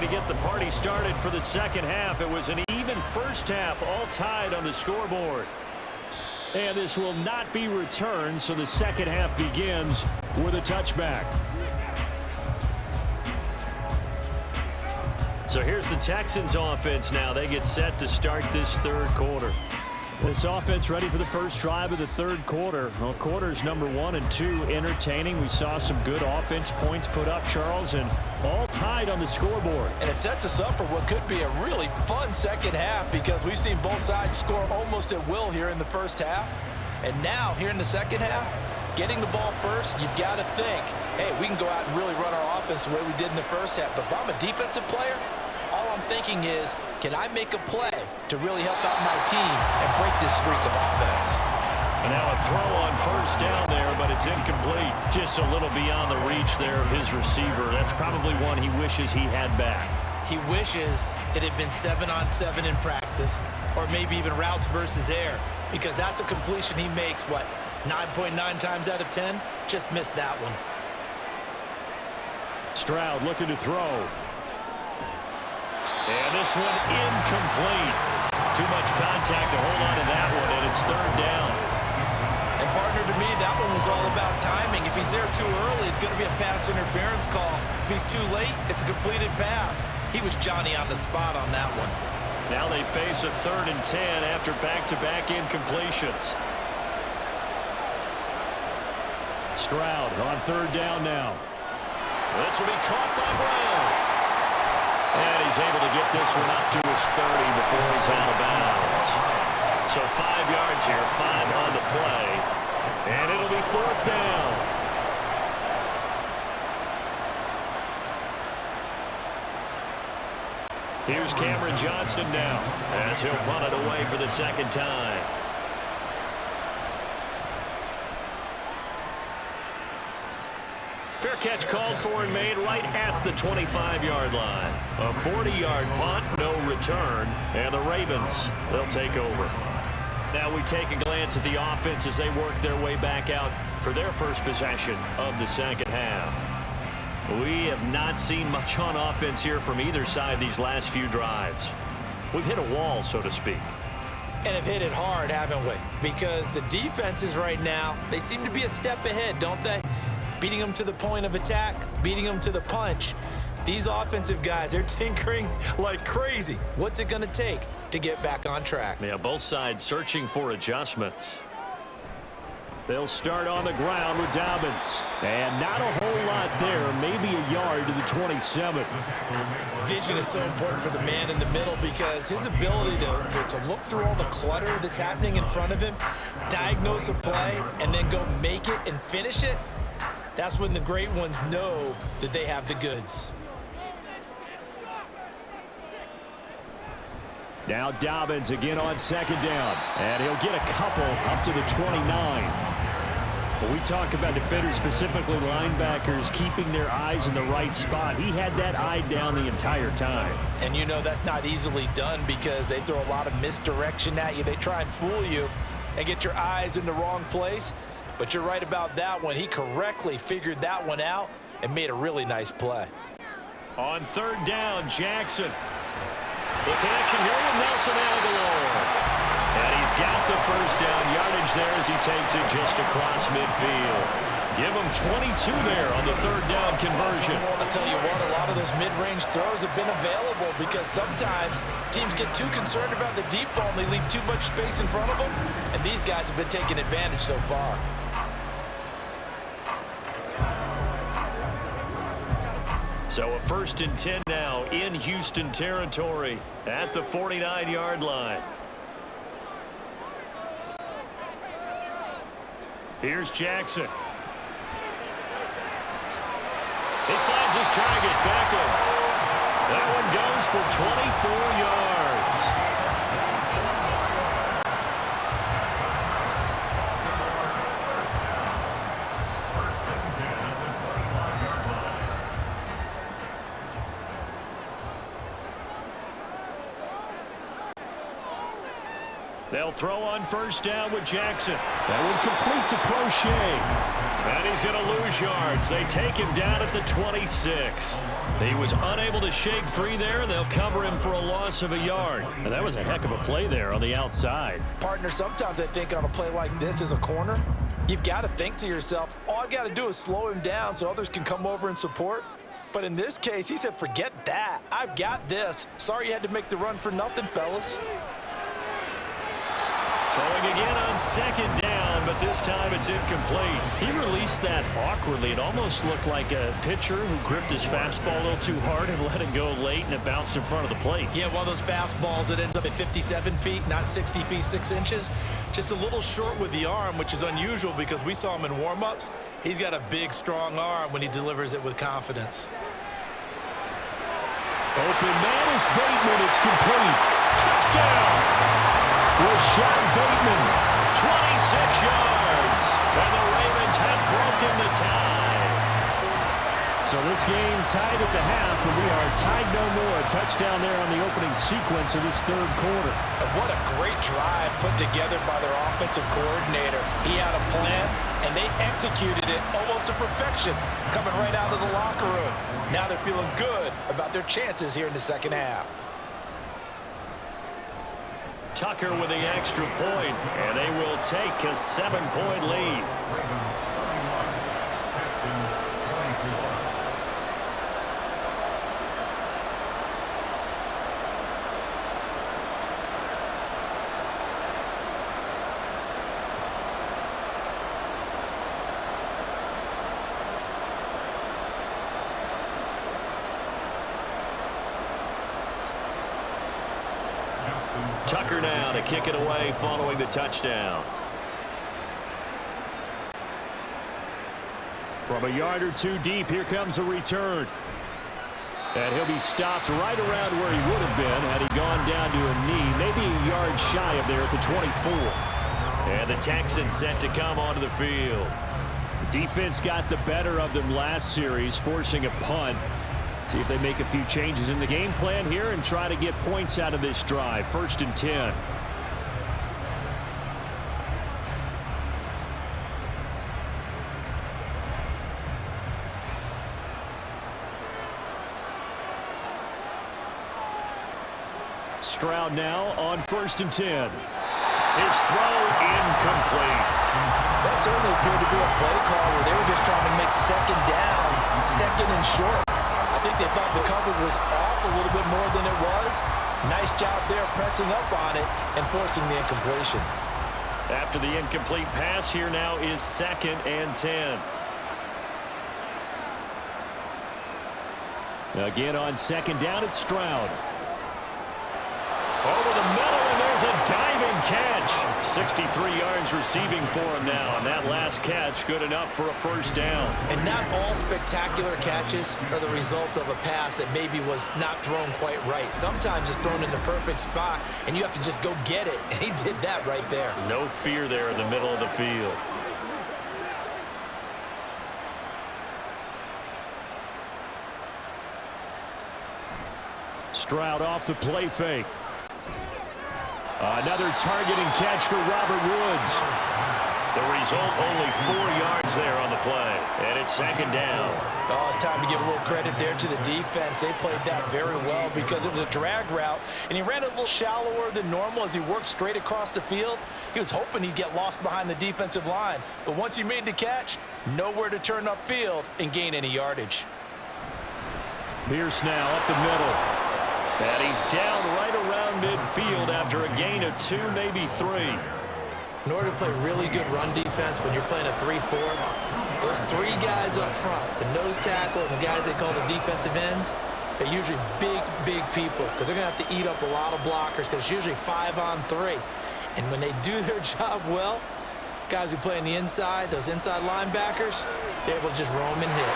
to get the party started for the second half. It was an even first half, all tied on the scoreboard. And this will not be returned, so the second half begins with a touchback. So here's the Texans offense now. They get set to start this third quarter. This offense ready for the first drive of the third quarter. Well, quarters number 1 and 2 entertaining. We saw some good offense points put up, Charles, and all tied on the scoreboard. And it sets us up for what could be a really fun second half because we've seen both sides score almost at will here in the first half. And now, here in the second half, getting the ball first, you've got to think, hey, we can go out and really run our offense the way we did in the first half. But if I'm a defensive player, all I'm thinking is, can I make a play to really help out my team and break this streak of offense? And now a throw on first down there, but it's incomplete. Just a little beyond the reach there of his receiver. That's probably one he wishes he had back. He wishes it had been 7-on-7 in practice, or maybe even routes versus air, because that's a completion he makes, 9.9 times out of 10? Just missed that one. Stroud looking to throw. And this one incomplete. Too much contact to hold on to that one, and it's third down. And partner, to me, that one was all about timing. If he's there too early, it's going to be a pass interference call. If he's too late, it's a completed pass. He was Johnny on the spot on that one. Now they face a 3rd and 10 after back-to-back incompletions. Stroud on third down now. This will be caught by Brown. And he's able to get this one up to his 30 before he's out of bounds. So 5 yards here, 5 on the play. And it'll be 4th down. Here's Cameron Johnson now as he'll punt it away for the second time. Fair catch called for and made right at the 25-yard line. A 40-yard punt, no return, and the Ravens, they'll take over. Now we take a glance at the offense as they work their way back out for their first possession of the second half. We have not seen much on offense here from either side these last few drives. We've hit a wall, so to speak. And have hit it hard, haven't we? Because the defenses right now, they seem to be a step ahead, don't they? Beating them to the point of attack, beating them to the punch. These offensive guys, they're tinkering like crazy. What's it going to take to get back on track? Yeah, both sides searching for adjustments. They'll start on the ground with Dobbins. And not a whole lot there, maybe a yard to the 27. Vision is so important for the man in the middle because his ability to look through all the clutter that's happening in front of him, diagnose a play, and then go make it and finish it, that's when the great ones know that they have the goods. Now Dobbins again on second down. And he'll get a couple up to the 29. When we talk about defenders, specifically linebackers, keeping their eyes in the right spot, he had that eye down the entire time. And you know that's not easily done because they throw a lot of misdirection at you. They try and fool you and get your eyes in the wrong place. But you're right about that one. He correctly figured that one out and made a really nice play. On third down, Jackson. The connection here with Nelson Aguilar. And he's got the first down yardage there as he takes it just across midfield. Give him 22 there on the third down conversion. I'll tell you what, a lot of those mid-range throws have been available because sometimes teams get too concerned about the deep ball and they leave too much space in front of them. And these guys have been taking advantage so far. So a 1st and 10 now in Houston territory at the 49-yard line. Here's Jackson. He finds his target, Beckham. That one goes for 24 yards. They'll throw on first down with Jackson. That one complete to Crochet. And he's going to lose yards. They take him down at the 26. He was unable to shake free there, and they'll cover him for a loss of a yard. And that was a heck of a play there on the outside. Partner, sometimes I think on a play like this as a corner, you've got to think to yourself, all I've got to do is slow him down so others can come over and support. But in this case, he said, forget that. I've got this. Sorry you had to make the run for nothing, fellas. Throwing again on second down, but this time it's incomplete. He released that awkwardly. It almost looked like a pitcher who gripped his fastball a little too hard and let it go late, and it bounced in front of the plate. Yeah, one of those fastballs that ends up at 57 feet, not 60 feet, 6 inches. Just a little short with the arm, which is unusual because we saw him in warm-ups. He's got a big, strong arm when he delivers it with confidence. Open man is Bateman. It's complete. Touchdown! Rashad Bateman, 26 yards, and the Ravens have broken the tie. So this game tied at the half, but we are tied no more. A touchdown there on the opening sequence of this third quarter. And what a great drive put together by their offensive coordinator. He had a plan, and they executed it almost to perfection, coming right out of the locker room. Now they're feeling good about their chances here in the second half. Tucker with the extra point, and they will take a 7-point lead. Tucker now to kick it away following the touchdown. From a yard or two deep, here comes a return. And he'll be stopped right around where he would have been had he gone down to a knee, maybe a yard shy of there at the 24. And the Texans set to come onto the field. The defense got the better of them last series, forcing a punt. See if they make a few changes in the game plan here and try to get points out of this drive. 1st and 10. Stroud now on 1st and 10. His throw incomplete. That certainly appeared to be a play call where they were just trying to make second down, second and short. I think they thought the coverage was off a little bit more than it was. Nice job there pressing up on it and forcing the incompletion. After the incomplete pass, here now is 2nd and 10. Again on second down, it's Stroud. Over the middle, and there's a diving catch. 63 yards receiving for him now, and that last catch good enough for a 1st down. And not all spectacular catches are the result of a pass that maybe was not thrown quite right. Sometimes it's thrown in the perfect spot, and you have to just go get it. And he did that right there. No fear there in the middle of the field. Stroud off the play fake. Another targeting catch for Robert Woods. The result, only 4 yards there on the play. And it's 2nd down. Oh, it's time to give a little credit there to the defense. They played that very well because it was a drag route, and he ran it a little shallower than normal as he worked straight across the field. He was hoping he'd get lost behind the defensive line. But once he made the catch, nowhere to turn upfield and gain any yardage. Pierce now up the middle. And he's down right around midfield after a gain of 2, maybe 3. In order to play really good run defense when you're playing a 3-4, those 3 guys up front, the nose tackle and the guys they call the defensive ends, they're usually big people because they're going to have to eat up a lot of blockers because it's usually 5-on-3. And when they do their job well, guys who play on the inside, those inside linebackers, they're able to just roam and hit.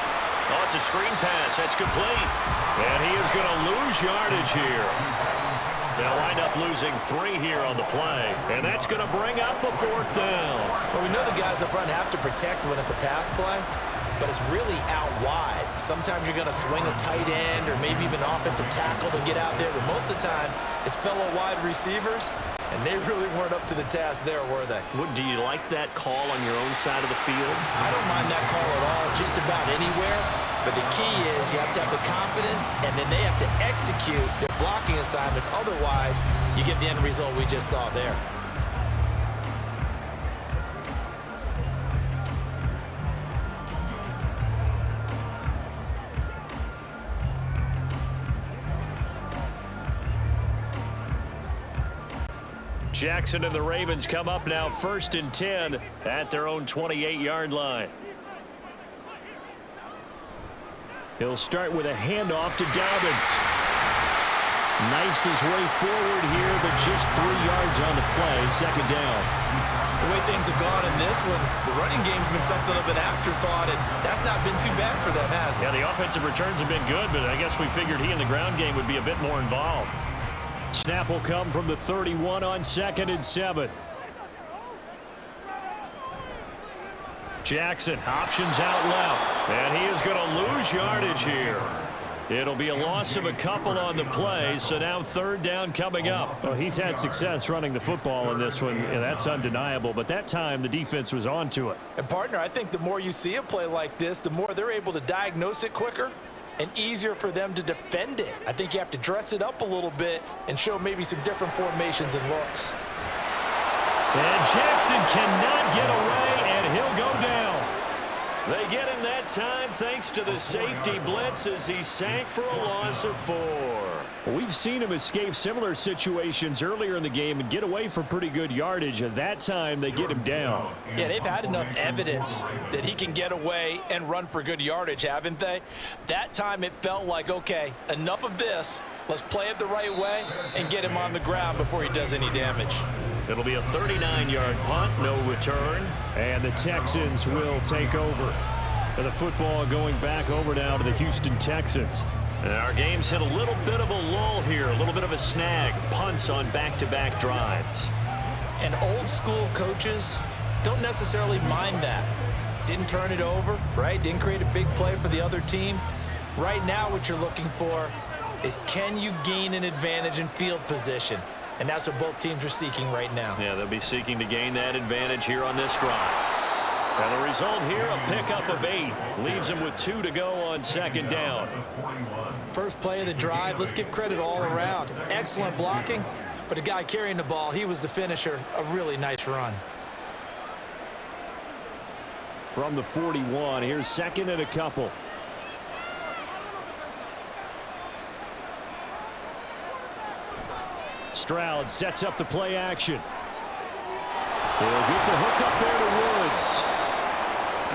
Oh, it's a screen pass. That's complete. And he is going to lose yardage here. They'll wind up losing 3 here on the play. And that's going to bring up a 4th down. Well, we know the guys up front have to protect when it's a pass play. but it's really out wide. Sometimes you're going to swing a tight end or maybe even offensive tackle to get out there, but most of the time it's fellow wide receivers, and they really weren't up to the task there, were they? Do you like that call on your own side of the field? I don't mind that call at all, just about anywhere. But the key is you have to have the confidence, and then they have to execute their blocking assignments. Otherwise, you get the end result we just saw there. Jackson and the Ravens come up now 1st and 10 at their own 28-yard line. He'll start with a handoff to Dobbins. Knifes his way forward here, but just 3 yards on the play. 2nd down. The way things have gone in this one, the running game's been something of an afterthought, and that's not been too bad for them, has it? Yeah, the offensive returns have been good, but I guess we figured he in the ground game would be a bit more involved. Snap will come from the 31 on 2nd and 7. Jackson options out left, and he is going to lose yardage here. It'll be a loss of a couple on the play, so now 3rd down coming up. Well, he's had success running the football in this one, and that's undeniable, but that time the defense was on to it. And, partner, I think the more you see a play like this, the more they're able to diagnose it quicker and easier for them to defend it. I think you have to dress it up a little bit and show maybe some different formations and looks. And Jackson cannot get away, and he'll go down. They get him that time thanks to the safety blitz as he sank for a loss of 4. We've seen him escape similar situations earlier in the game and get away for pretty good yardage. At that time, they get him down. Yeah, they've had enough evidence that he can get away and run for good yardage, haven't they? That time it felt like, okay, enough of this. Let's play it the right way and get him on the ground before he does any damage. It'll be a 39-yard punt, no return. And the Texans will take over. And the football going back over now to the Houston Texans. And our game's hit a little bit of a lull here, a little bit of a snag. Punts on back-to-back drives. And old school coaches don't necessarily mind that. Didn't turn it over, right? Didn't create a big play for the other team. Right now what you're looking for is, can you gain an advantage in field position? And that's what both teams are seeking right now. Yeah, they'll be seeking to gain that advantage here on this drive. And the result here, a pickup of 8. Leaves him with 2 to go on 2nd down. First play of the drive, let's give credit all around. Excellent blocking, but the guy carrying the ball, he was the finisher. A really nice run. From the 41, here's 2nd and a couple. Stroud sets up the play action. They'll get the hook up there to Woods.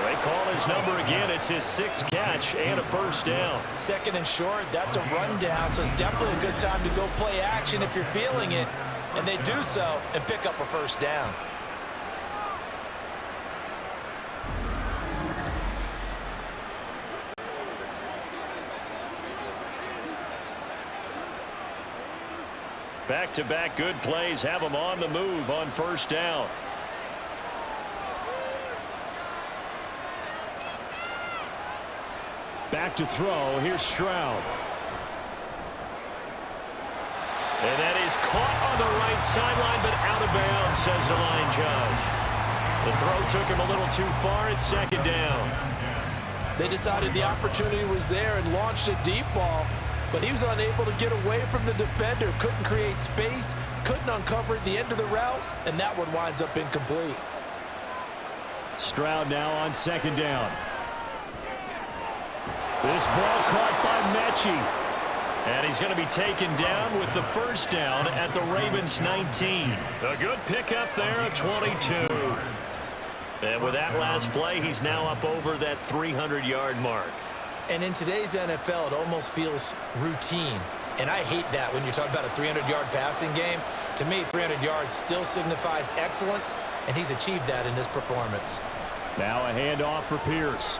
They call his number again. It's his 6th catch and a 1st down. 2nd and short, that's a rundown, so it's definitely a good time to go play action if you're feeling it. And they do so and pick up a 1st down. Back-to-back good plays have him on the move on 1st down. Back to throw. Here's Stroud. And that is caught on the right sideline, but out of bounds, says the line judge. The throw took him a little too far. It's 2nd down. They decided the opportunity was there and launched a deep ball, but he was unable to get away from the defender. Couldn't create space, couldn't uncover at the end of the route, and that one winds up incomplete. Stroud now on 2nd down. This ball caught by Mechie. And he's going to be taken down with the 1st down at the Ravens 19. A good pickup there at 22. And with that last play, he's now up over that 300-yard mark. And in today's NFL, it almost feels routine. And I hate that when you talk about a 300-yard passing game. To me, 300 yards still signifies excellence, and he's achieved that in this performance. Now a handoff for Pierce.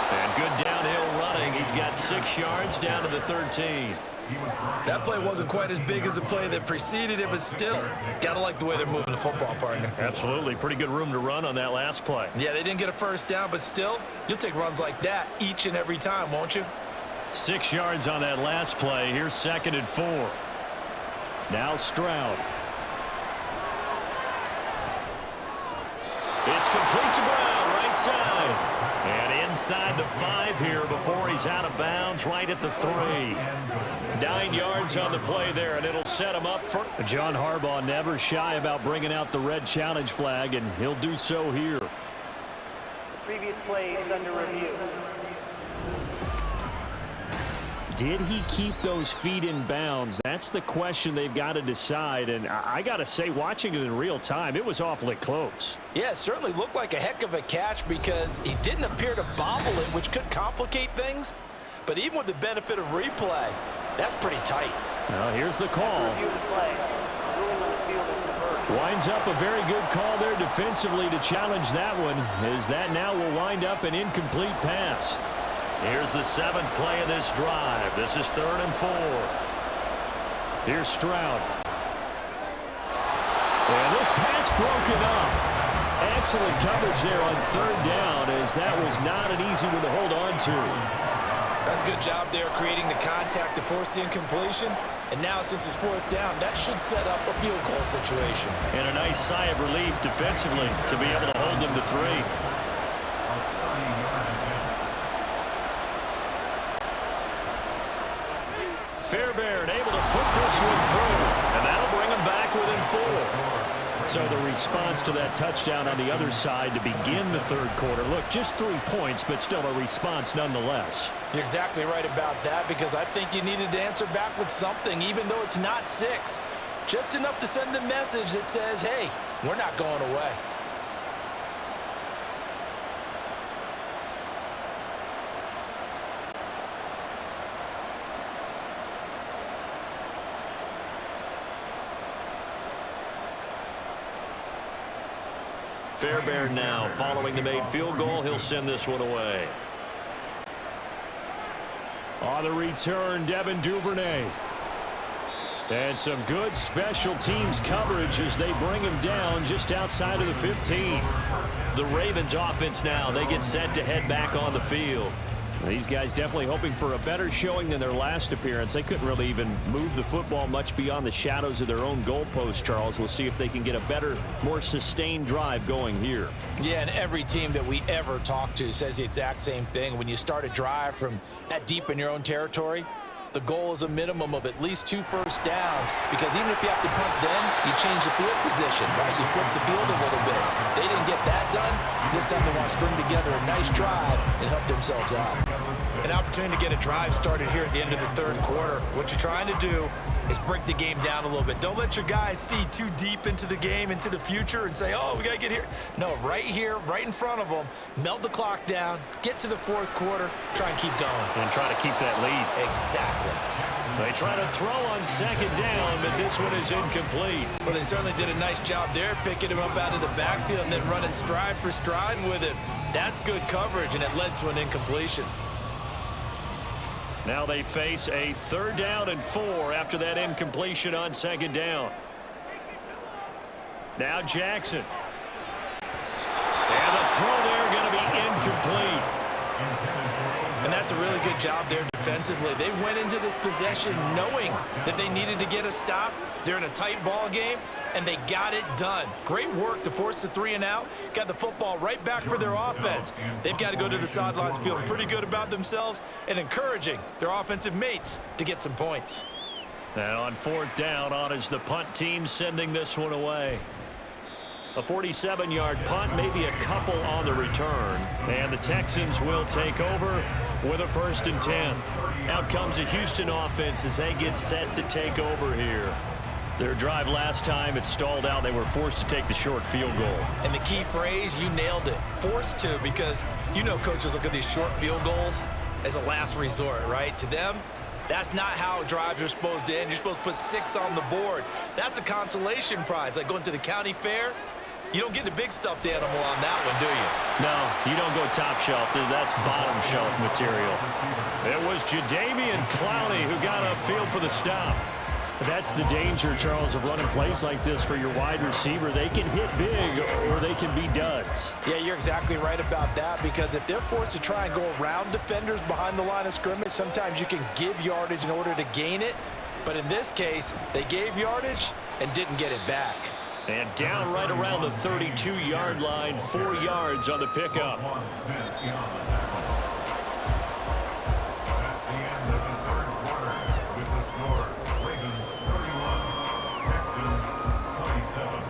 And good downhill running. He's got 6 yards down to the 13. That play wasn't quite as big as the play that preceded it, but still, gotta like the way they're moving the football, partner. Absolutely. Pretty good room to run on that last play. Yeah, they didn't get a first down, but still, you'll take runs like that each and every time, won't you? 6 yards on that last play. Here's 2nd and 4. Now Stroud. It's complete to Brown, right side. And inside the 5 here before he's out of bounds, right at the 3. 9 yards on the play there, and it'll set him up for... John Harbaugh never shy about bringing out the red challenge flag, and he'll do so here. The previous play is under review. Did he keep those feet in bounds? That's the question they've got to decide. And I got to say, watching it in real time, it was awfully close. Yeah, it certainly looked like a heck of a catch because he didn't appear to bobble it, which could complicate things. But even with the benefit of replay, that's pretty tight. Well, here's the call. Review the play. Ruling on the field is reversed. Winds up a very good call there defensively to challenge that one, as that now will wind up an incomplete pass. Here's the 7th play of this drive. This is 3rd and 4. Here's Stroud. And this pass broken up. Excellent coverage there on 3rd down, as that was not an easy one to hold on to. That's a good job there creating the contact to force the incompletion. And now since it's 4th down, that should set up a field goal situation. And a nice sigh of relief defensively to be able to hold them to 3. Fairbairn able to put this one through, and that'll bring him back within 4. So the response to that touchdown on the other side to begin the 3rd quarter. Look, just 3 points, but still a response nonetheless. You're exactly right about that, because I think you needed to answer back with something, even though it's not 6. Just enough to send the message that says, hey, we're not going away. Fairbairn now following the made field goal. He'll send this one away. On the return, Devin Duvernay. And some good special teams coverage as they bring him down just outside of the 15. The Ravens offense now, they get set to head back on the field. These guys definitely hoping for a better showing than their last appearance. They couldn't really even move the football much beyond the shadows of their own goalpost, Charles. We'll see if they can get a better, more sustained drive going here. Yeah, and every team that we ever talk to says the exact same thing. When you start a drive from that deep in your own territory, the goal is a minimum of at least 2 first downs, because even if you have to punt then, you change the field position, right? You flip the field a little bit. They didn't get that done. This time they want to string together a nice drive and help themselves out. An opportunity to get a drive started here at the end of the 3rd quarter. What you're trying to do is break the game down a little bit. Don't let your guys see too deep into the game, into the future, and say, oh, we got to get here. No, right here, right in front of them, melt the clock down, get to the 4th quarter, try and keep going. And try to keep that lead. Exactly. They try to throw on 2nd down, but this one is incomplete. Well, they certainly did a nice job there, picking him up out of the backfield and then running stride for stride with him. That's good coverage, and it led to an incompletion. Now they face a 3rd down and 4 after that incompletion on 2nd down. Now Jackson. And the throw there going to be incomplete. And that's a really good job there defensively. They went into this possession knowing that they needed to get a stop. They're in a tight ball game, and they got it done. Great work to force the 3 and out. Got the football right back for their offense. They've got to go to the sidelines feeling pretty good about themselves and encouraging their offensive mates to get some points. And on 4th down, on is the punt team sending this one away. A 47-yard punt, maybe a couple on the return. And the Texans will take over with a 1st and 10. Out comes the Houston offense as they get set to take over here. Their drive last time, it stalled out. They were forced to take the short field goal. And the key phrase, you nailed it. Forced to, because you know coaches look at these short field goals as a last resort, right? To them, that's not how drives are supposed to end. You're supposed to put 6 on the board. That's a consolation prize, like going to the county fair. You don't get the big stuffed animal on that one, do you? No, you don't go top shelf. That's bottom shelf material. It was Jadeveon Clowney who got upfield for the stop. That's the danger, Charles, of running plays like this for your wide receiver. They can hit big or they can be duds. Yeah, you're exactly right about that, because if they're forced to try and go around defenders behind the line of scrimmage, sometimes you can give yardage in order to gain it. But in this case, they gave yardage and didn't get it back. And down right around the 32-yard line, 4 yards on the pickup. That's the end of the third quarter with the score. Ravens 31, Texans 27.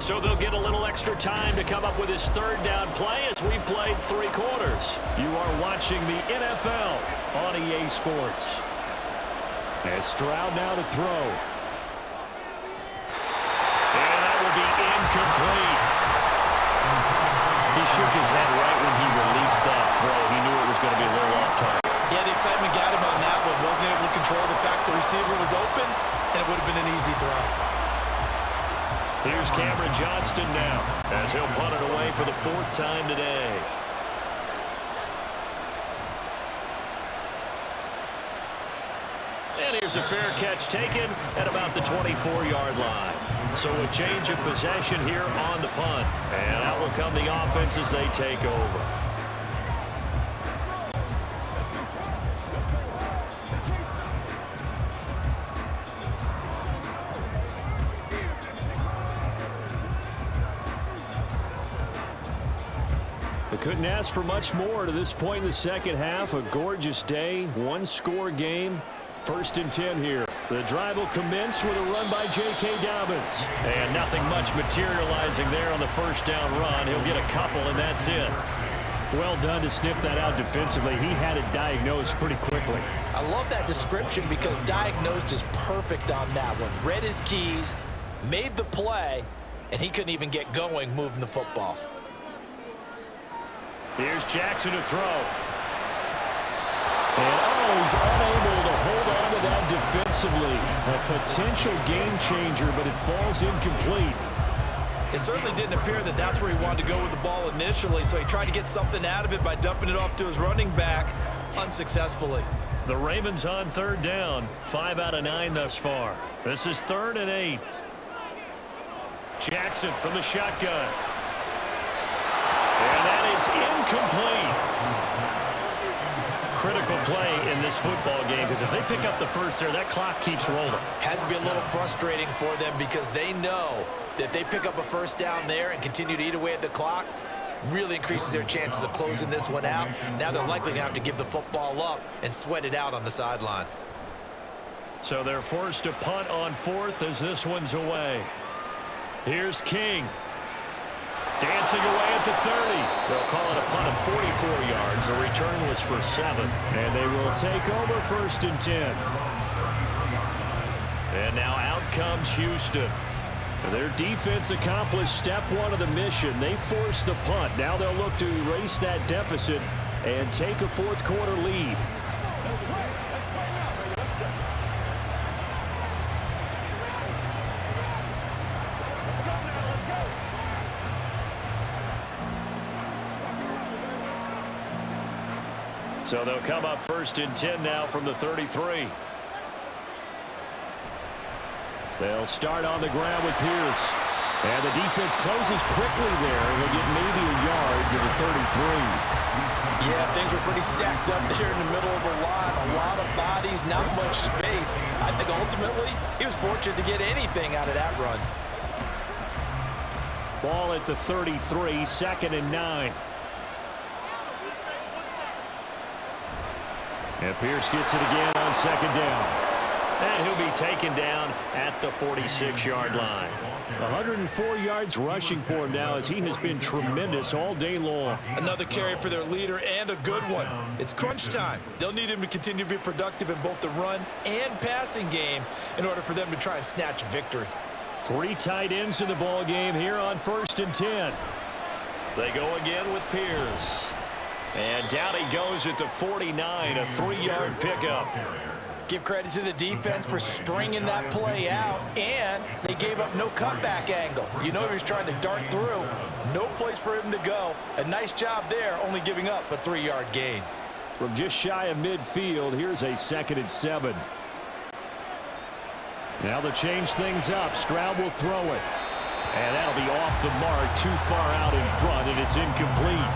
So they'll get a little extra time to come up with his third down play as we played 3 quarters. You are watching the NFL on EA Sports. As Stroud now to throw. And that will be incomplete. He shook his head right when he released that throw. He knew it was going to be a little off target. Yeah, the excitement got him on that one. Wasn't able to control the fact the receiver was open, and it would have been an easy throw. Here's Cameron Johnston now as he'll punt it away for the 4th time today. And here's a fair catch taken at about the 24-yard line. So a change of possession here on the punt. And out will come the offense as they take over. They couldn't ask for much more to this point in the second half. A gorgeous day, 1-score game. 1st and 10 here. The drive will commence with a run by J.K. Dobbins. And nothing much materializing there on the first down run. He'll get a couple, and that's it. Well done to sniff that out defensively. He had it diagnosed pretty quickly. I love that description because diagnosed is perfect on that one. Read his keys, made the play, and he couldn't even get going moving the football. Here's Jackson to throw. And he's unable to hold on to that defensively. A potential game changer, but it falls incomplete. It certainly didn't appear that that's where he wanted to go with the ball initially, so he tried to get something out of it by dumping it off to his running back unsuccessfully. The Ravens on 3rd down, 5 out of 9 thus far. This is 3rd and 8. Jackson from the shotgun. And that is incomplete. Critical play in this football game, because if they pick up the first there, that clock keeps rolling. Has to be a little frustrating for them because they know that if they pick up a first down there and continue to eat away at the clock, really increases their chances of closing this one out. Now they're likely going to have to give the football up and sweat it out on the sideline. So they're forced to punt on 4th as this one's away. Here's King. Dancing away at the 30. They'll call it a punt of 44 yards. The return was for 7. And they will take over 1st and 10. And now out comes Houston. Their defense accomplished step 1 of the mission. They forced the punt. Now they'll look to erase that deficit and take a 4th quarter lead. So they'll come up 1st and 10 now from the 33. They'll start on the ground with Pierce. And the defense closes quickly there. They'll get maybe a yard to the 33. Yeah, things were pretty stacked up there in the middle of the line. A lot of bodies, not much space. I think ultimately he was fortunate to get anything out of that run. Ball at the 33, 2nd and 9. And Pierce gets it again on 2nd down. And he'll be taken down at the 46-yard line. 104 yards rushing for him now as he has been tremendous all day long. Another carry for their leader and a good one. It's crunch time. They'll need him to continue to be productive in both the run and passing game in order for them to try and snatch a victory. 3 tight ends in the ball game here on 1st and 10. They go again with Pierce. And down he goes at the 49, a 3-yard pickup. Give credit to the defense for stringing that play out, and they gave up no cutback angle. You know he was trying to dart through. No place for him to go. A nice job there, only giving up a 3-yard gain. From just shy of midfield, here's a 2nd and 7. Now they'll change things up. Stroud will throw it. And that'll be off the mark, too far out in front, and it's incomplete.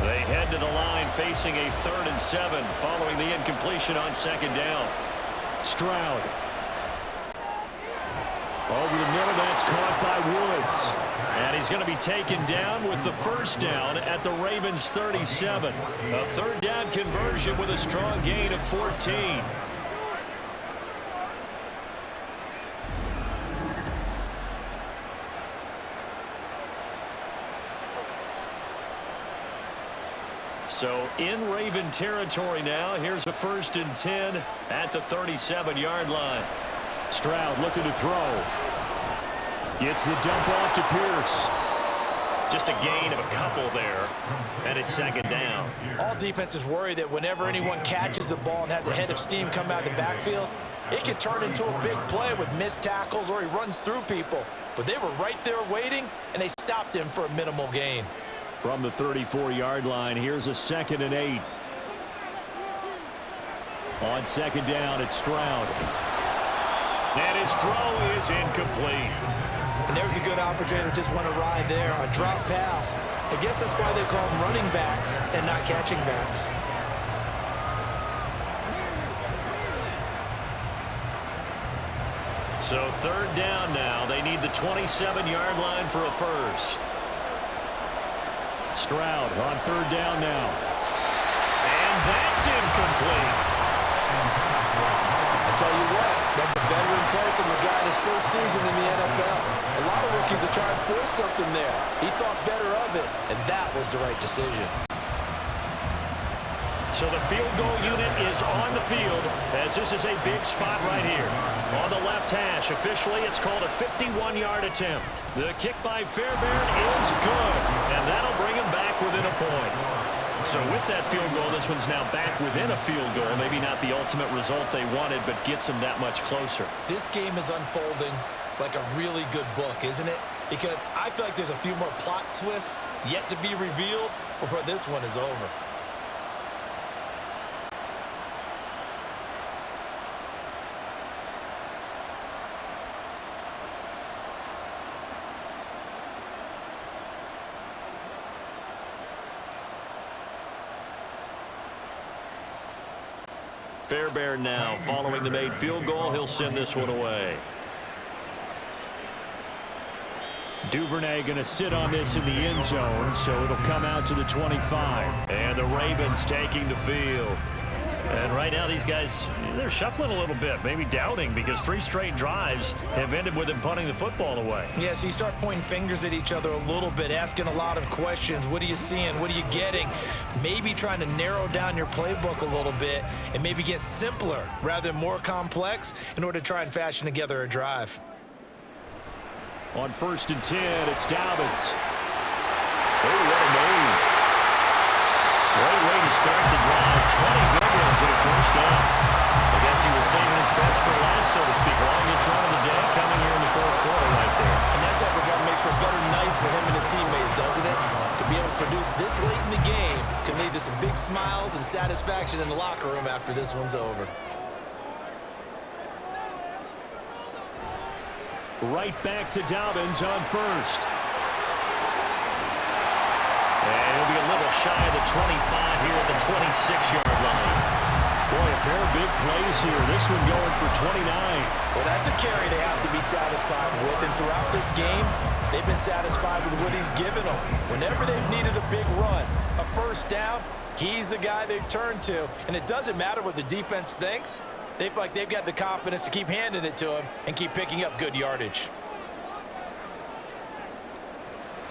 They head to the line facing a 3rd and 7 following the incompletion on 2nd down. Stroud. Over the middle, that's caught by Woods. And he's going to be taken down with the 1st down at the Ravens 37. A 3rd down conversion with a strong gain of 14. So in Raven territory now. Here's a 1st and 10 at the 37-yard line. Stroud looking to throw. Gets the dump off to Pierce. Just a gain of a couple there. And it's 2nd down. All defenses worry that whenever anyone catches the ball and has a head of steam come out of the backfield, it can turn into a big play with missed tackles or he runs through people. But they were right there waiting, and they stopped him for a minimal gain. From the 34-yard line, here's a 2nd and 8. On 2nd down, it's Stroud. And his throw is incomplete. And there's a good opportunity to just want to ride there. A drop pass. I guess that's why they call them running backs and not catching backs. So 3rd down now. They need the 27-yard line for a 1st. Stroud on 3rd down now. And that's incomplete. I tell you what, that's a veteran play from the guy in his 1st season in the NFL. A lot of rookies are trying to force something there. He thought better of it, and that was the right decision. So the field goal unit is on the field as this is a big spot right here. On the left hash, officially it's called a 51-yard attempt. The kick by Fairbairn is good, and that'll bring him back within a point. So with that field goal, this one's now back within a field goal. Maybe not the ultimate result they wanted, but gets them that much closer. This game is unfolding like a really good book, isn't it? Because I feel like there's a few more plot twists yet to be revealed before this one is over. Fairbairn now following the made field goal. He'll send this one away. Duvernay going to sit on this in the end zone, so it'll come out to the 25. And the Ravens taking the field. And right now these guys, they're shuffling a little bit, maybe doubting, because 3 straight drives have ended with them punting the football away. Yeah, so you start pointing fingers at each other a little bit, asking a lot of questions. What are you seeing? What are you getting? Maybe trying to narrow down your playbook a little bit and maybe get simpler rather than more complex in order to try and fashion together a drive. On 1st and 10, it's Dobbins. Oh, what a move. Great way to start the drive. 20 good ones in a 1st down. I guess he was saving his best for last, so to speak. Longest run of the day coming here in the 4th quarter right there. And that type of run makes for a better night for him and his teammates, doesn't it? To be able to produce this late in the game can lead to some big smiles and satisfaction in the locker room after this one's over. Right back to Dobbins on 1st. And he'll be a little shy of the 25 here at the 26-yard line. Boy, a pair of big plays here. This one going for 29. Well, that's a carry they have to be satisfied with. And throughout this game, they've been satisfied with what he's given them. Whenever they've needed a big run, a 1st down, he's the guy they've turned to. And it doesn't matter what the defense thinks. They feel like they've got the confidence to keep handing it to him and keep picking up good yardage.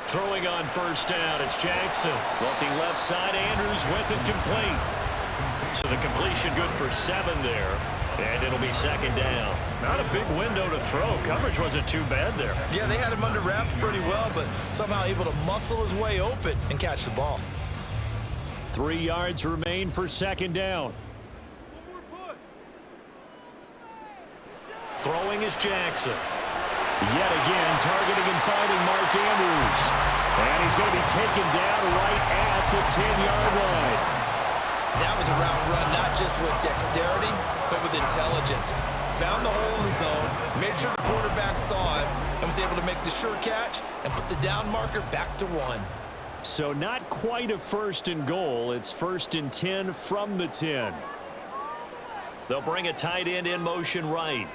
Throwing on 1st down, it's Jackson. Looking left side, Andrews with it complete. So the completion good for 7 there. And it'll be second down. Not a big window to throw. Coverage wasn't too bad there. Yeah, they had him under wraps pretty well, but somehow able to muscle his way open and catch the ball. 3 yards remain for second down. Throwing is Jackson. Yet again, targeting and finding Mark Andrews. And he's going to be taken down right at the 10-yard line. That was a route run, not just with dexterity, but with intelligence. Found the hole in the zone, made sure the quarterback saw it, and was able to make the sure catch and put the down marker back to 1. So not quite a first and goal. It's first and 10 from the 10. They'll bring a tight end in motion right.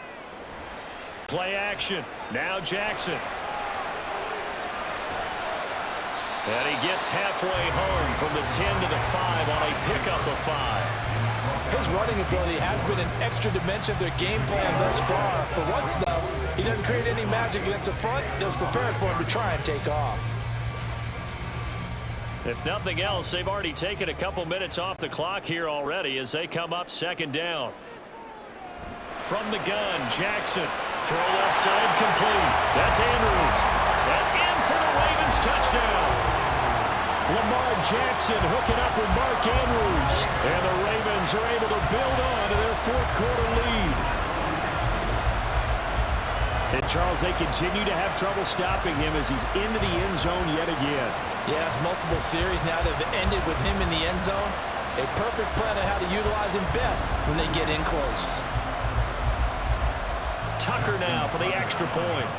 Play action. Now Jackson. And he gets halfway home from the 10 to the 5 on a pickup of 5. His running ability has been an extra dimension of their game plan thus far. For once, though, he doesn't create any magic against the front. It was prepared for him to try and take off. If nothing else, they've already taken a couple minutes off the clock here already as they come up second down. From the gun, Jackson. Throw left side complete. That's Andrews. And in for the Ravens touchdown. Lamar Jackson hooking up with Mark Andrews. And the Ravens are able to build on to their fourth quarter lead. And Charles, they continue to have trouble stopping him as he's into the end zone yet again. Yes, multiple series now that have ended with him in the end zone. A perfect plan on how to utilize him best when they get in close. Tucker now for the extra point.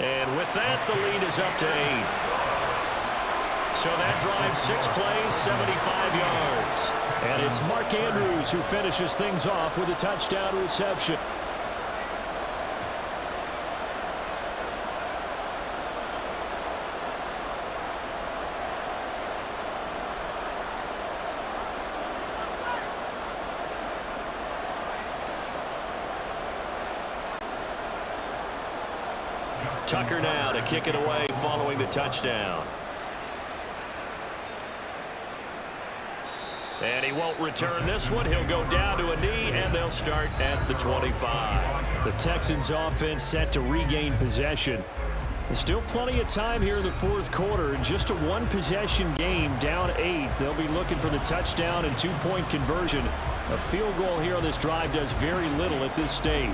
And with that, the lead is up to 8. So that drives 6 plays, 75 yards. And it's Mark Andrews who finishes things off with a touchdown reception. Tucker now to kick it away following the touchdown. And he won't return this one. He'll go down to a knee, and they'll start at the 25. The Texans offense set to regain possession. There's still plenty of time here in the fourth quarter. In just a one-possession game, down 8. They'll be looking for the touchdown and 2-point conversion. A field goal here on this drive does very little at this stage.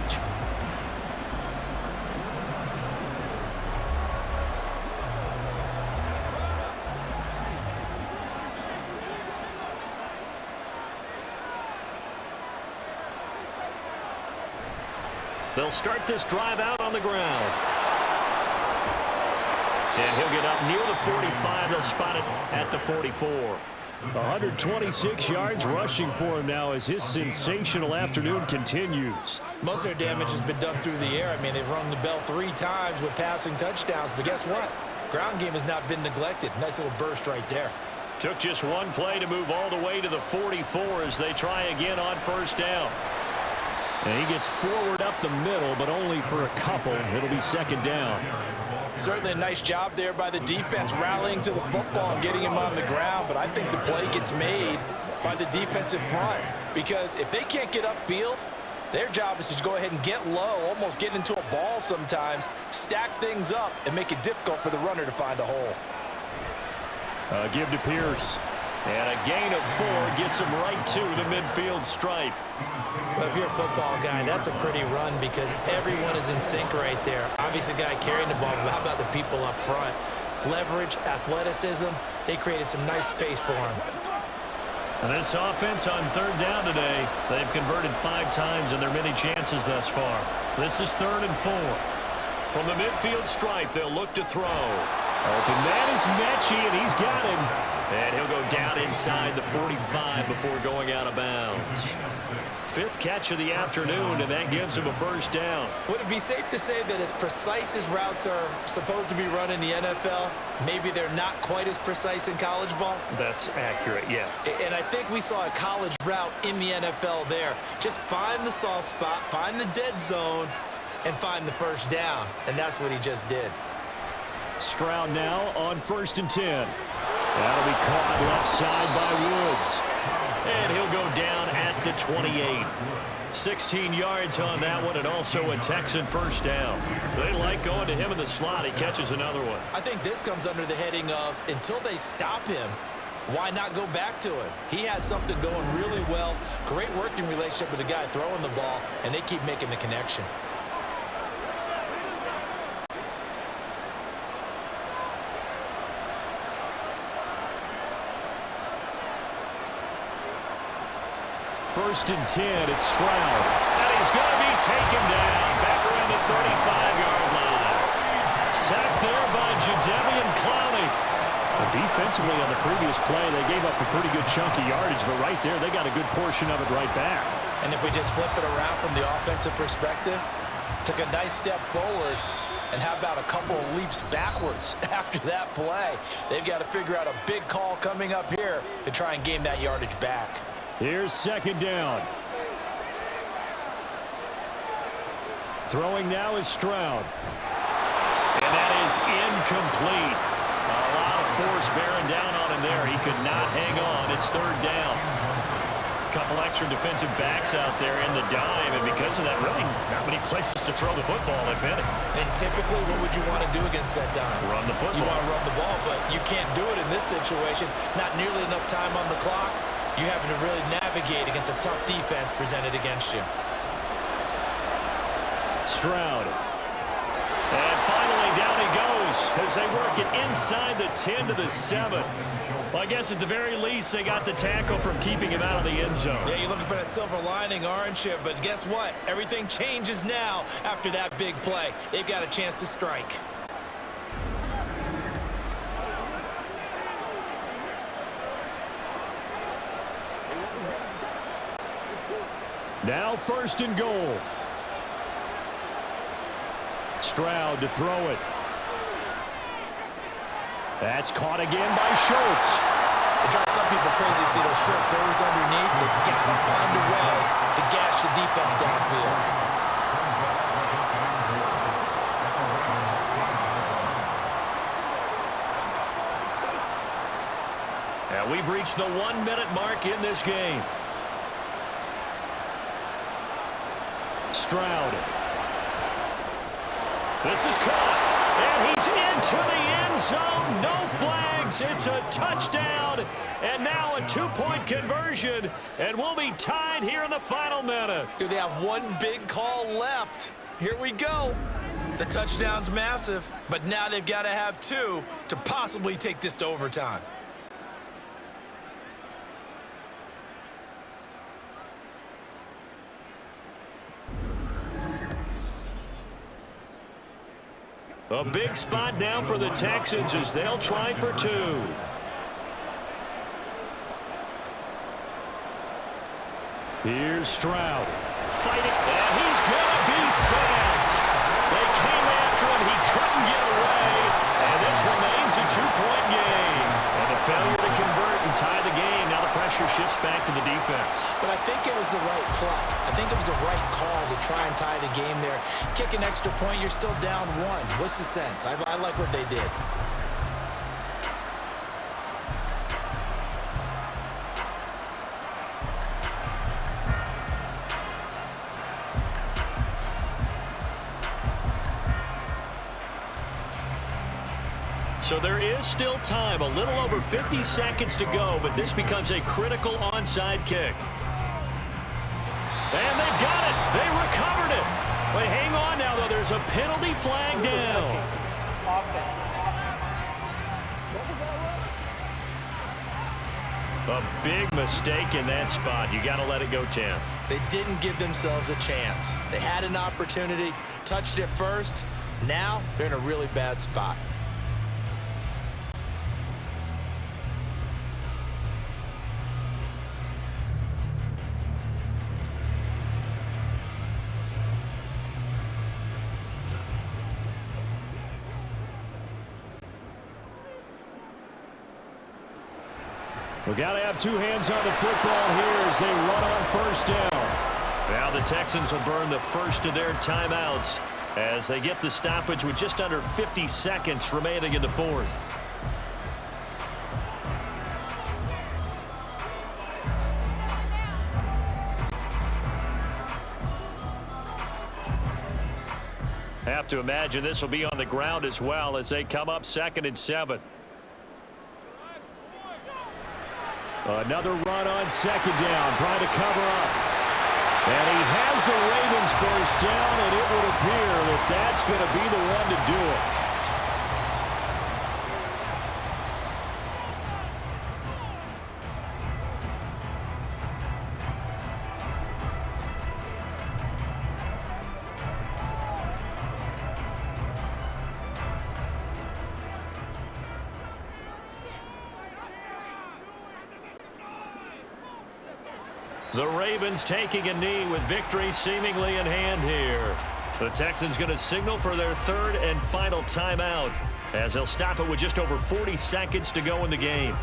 They'll start this drive out on the ground. And he'll get up near the 45. They'll spot it at the 44. 126 yards rushing for him now as his sensational afternoon continues. Most of their damage has been done through the air. I mean, they've rung the bell 3 times with passing touchdowns. But guess what? Ground game has not been neglected. Nice little burst right there. Took just one play to move all the way to the 44 as they try again on first down. And he gets forward up the middle, but only for a couple. It'll be second down. Certainly a nice job there by the defense rallying to the football and getting him on the ground. But I think the play gets made by the defensive front. Because if they can't get upfield, their job is to go ahead and get low, almost get into a ball sometimes, stack things up, and make it difficult for the runner to find a hole. Give to Pierce. And a gain of 4 gets him right to the midfield stripe. Well, if you're a football guy, that's a pretty run because everyone is in sync right there. Obviously, the guy carrying the ball, but how about the people up front? Leverage, athleticism, they created some nice space for him. And this offense on third down today, they've converted 5 times in their many chances thus far. This is 3rd and 4. From the midfield stripe, they'll look to throw. Open man is Mechie, and he's got him. And he'll go down inside the 45 before going out of bounds. 5th catch of the afternoon, and that gives him a first down. Would it be safe to say that as precise as routes are supposed to be run in the NFL, maybe they're not quite as precise in college ball? That's accurate, yeah. And I think we saw a college route in the NFL there. Just find the soft spot, find the dead zone, and find the first down. And that's what he just did. Stroud now on 1st and 10. That'll be caught left side by Woods. And he'll go down at the 28. 16 yards on that one, and also a Texan first down. They like going to him in the slot. He catches another one. I think this comes under the heading of, until they stop him, why not go back to him? He has something going really well. Great working relationship with the guy throwing the ball, and they keep making the connection. First and 10, it's Stroud. And he's going to be taken down back around the 35-yard line. Sacked there by Jadeveon Clowney. Defensively on the previous play, they gave up a pretty good chunk of yardage, but right there, they got a good portion of it right back. And if we just flip it around from the offensive perspective, took a nice step forward, and how about a couple of leaps backwards after that play? They've got to figure out a big call coming up here to try and gain that yardage back. Here's second down. Throwing now is Stroud. And that is incomplete. A lot of force bearing down on him there. He could not hang on. It's third down. A couple extra defensive backs out there in the dime, and because of that, really not many places to throw the football, if any. And typically, what would you want to do against that dime? Run the football. You want to run the ball, but you can't do it in this situation. Not nearly enough time on the clock. You having to really navigate against a tough defense presented against you. Stroud. And finally, down he goes as they work it inside the 10 to the 7. Well, I guess at the very least, they got the tackle from keeping him out of the end zone. Yeah, you're looking for that silver lining, aren't you? But guess what? Everything changes now after that big play. They've got a chance to strike. Now first and goal. Stroud to throw it. That's caught again by Schultz. It drives some people crazy to see those short throws underneath. They've got to find a way to gash the defense downfield. And we've reached the 1-minute mark in this game. Stroud. This is caught, and he's into the end zone. No flags. It's a touchdown, and now a 2-point conversion, and we'll be tied here in the final minute. Do they have one big call left? Here we go. The touchdown's massive, but now they've got to have two to possibly take this to overtime. A big spot now for the Texans as they'll try for two. Here's Stroud. Fighting, and he's going to be sacked. They came after him. He couldn't get away. And this remains a 2-point game. And a failure to convert and tie the game. Now the pressure shifts back to the defense. But I think it was the right play. I think it was the right call to try and tie the game there. Kick an extra point, you're still down one. What's the sense? I like what they did. So there is still time, a little over 50 seconds to go, but this becomes a critical onside kick. And they've got it. They recovered it. But hang on now, though. There's a penalty flag down. A big mistake in that spot. You got to let it go, Tim. They didn't give themselves a chance. They had an opportunity, touched it first. Now they're in a really bad spot. We've got to have two hands on the football here as they run on first down. Now the Texans will burn the first of their timeouts as they get the stoppage with just under 50 seconds remaining in the fourth. Have to imagine this will be on the ground as well as they come up 2nd and 7. Another run on 2nd down, trying to cover up. And he has the Ravens first down, and it would appear that that's going to be the one to do it. The Ravens taking a knee with victory seemingly in hand here. The Texans going to signal for their 3rd and final timeout as they'll stop it with just over 40 seconds to go in the game.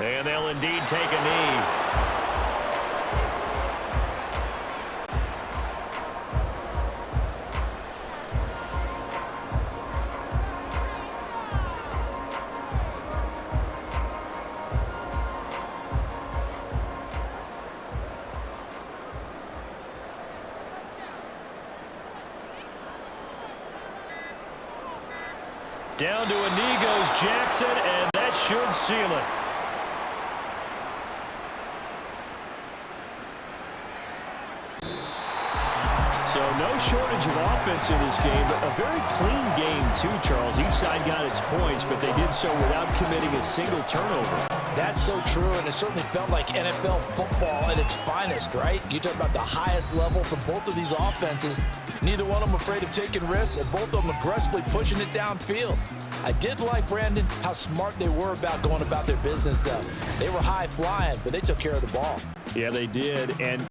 And they'll indeed take a knee. Down to a knee goes Jackson, and that should seal it. So no shortage of offense in this game, but a very clean game too, Charles. Each side got its points, but they did so without committing a single turnover. That's so true, and it certainly felt like NFL football at its finest, right? You talk about the highest level for both of these offenses. Neither one of them afraid of taking risks, and both of them aggressively pushing it downfield. I did like, Brandon, how smart they were about going about their business, though. They were high-flying, but they took care of the ball. Yeah, they did, and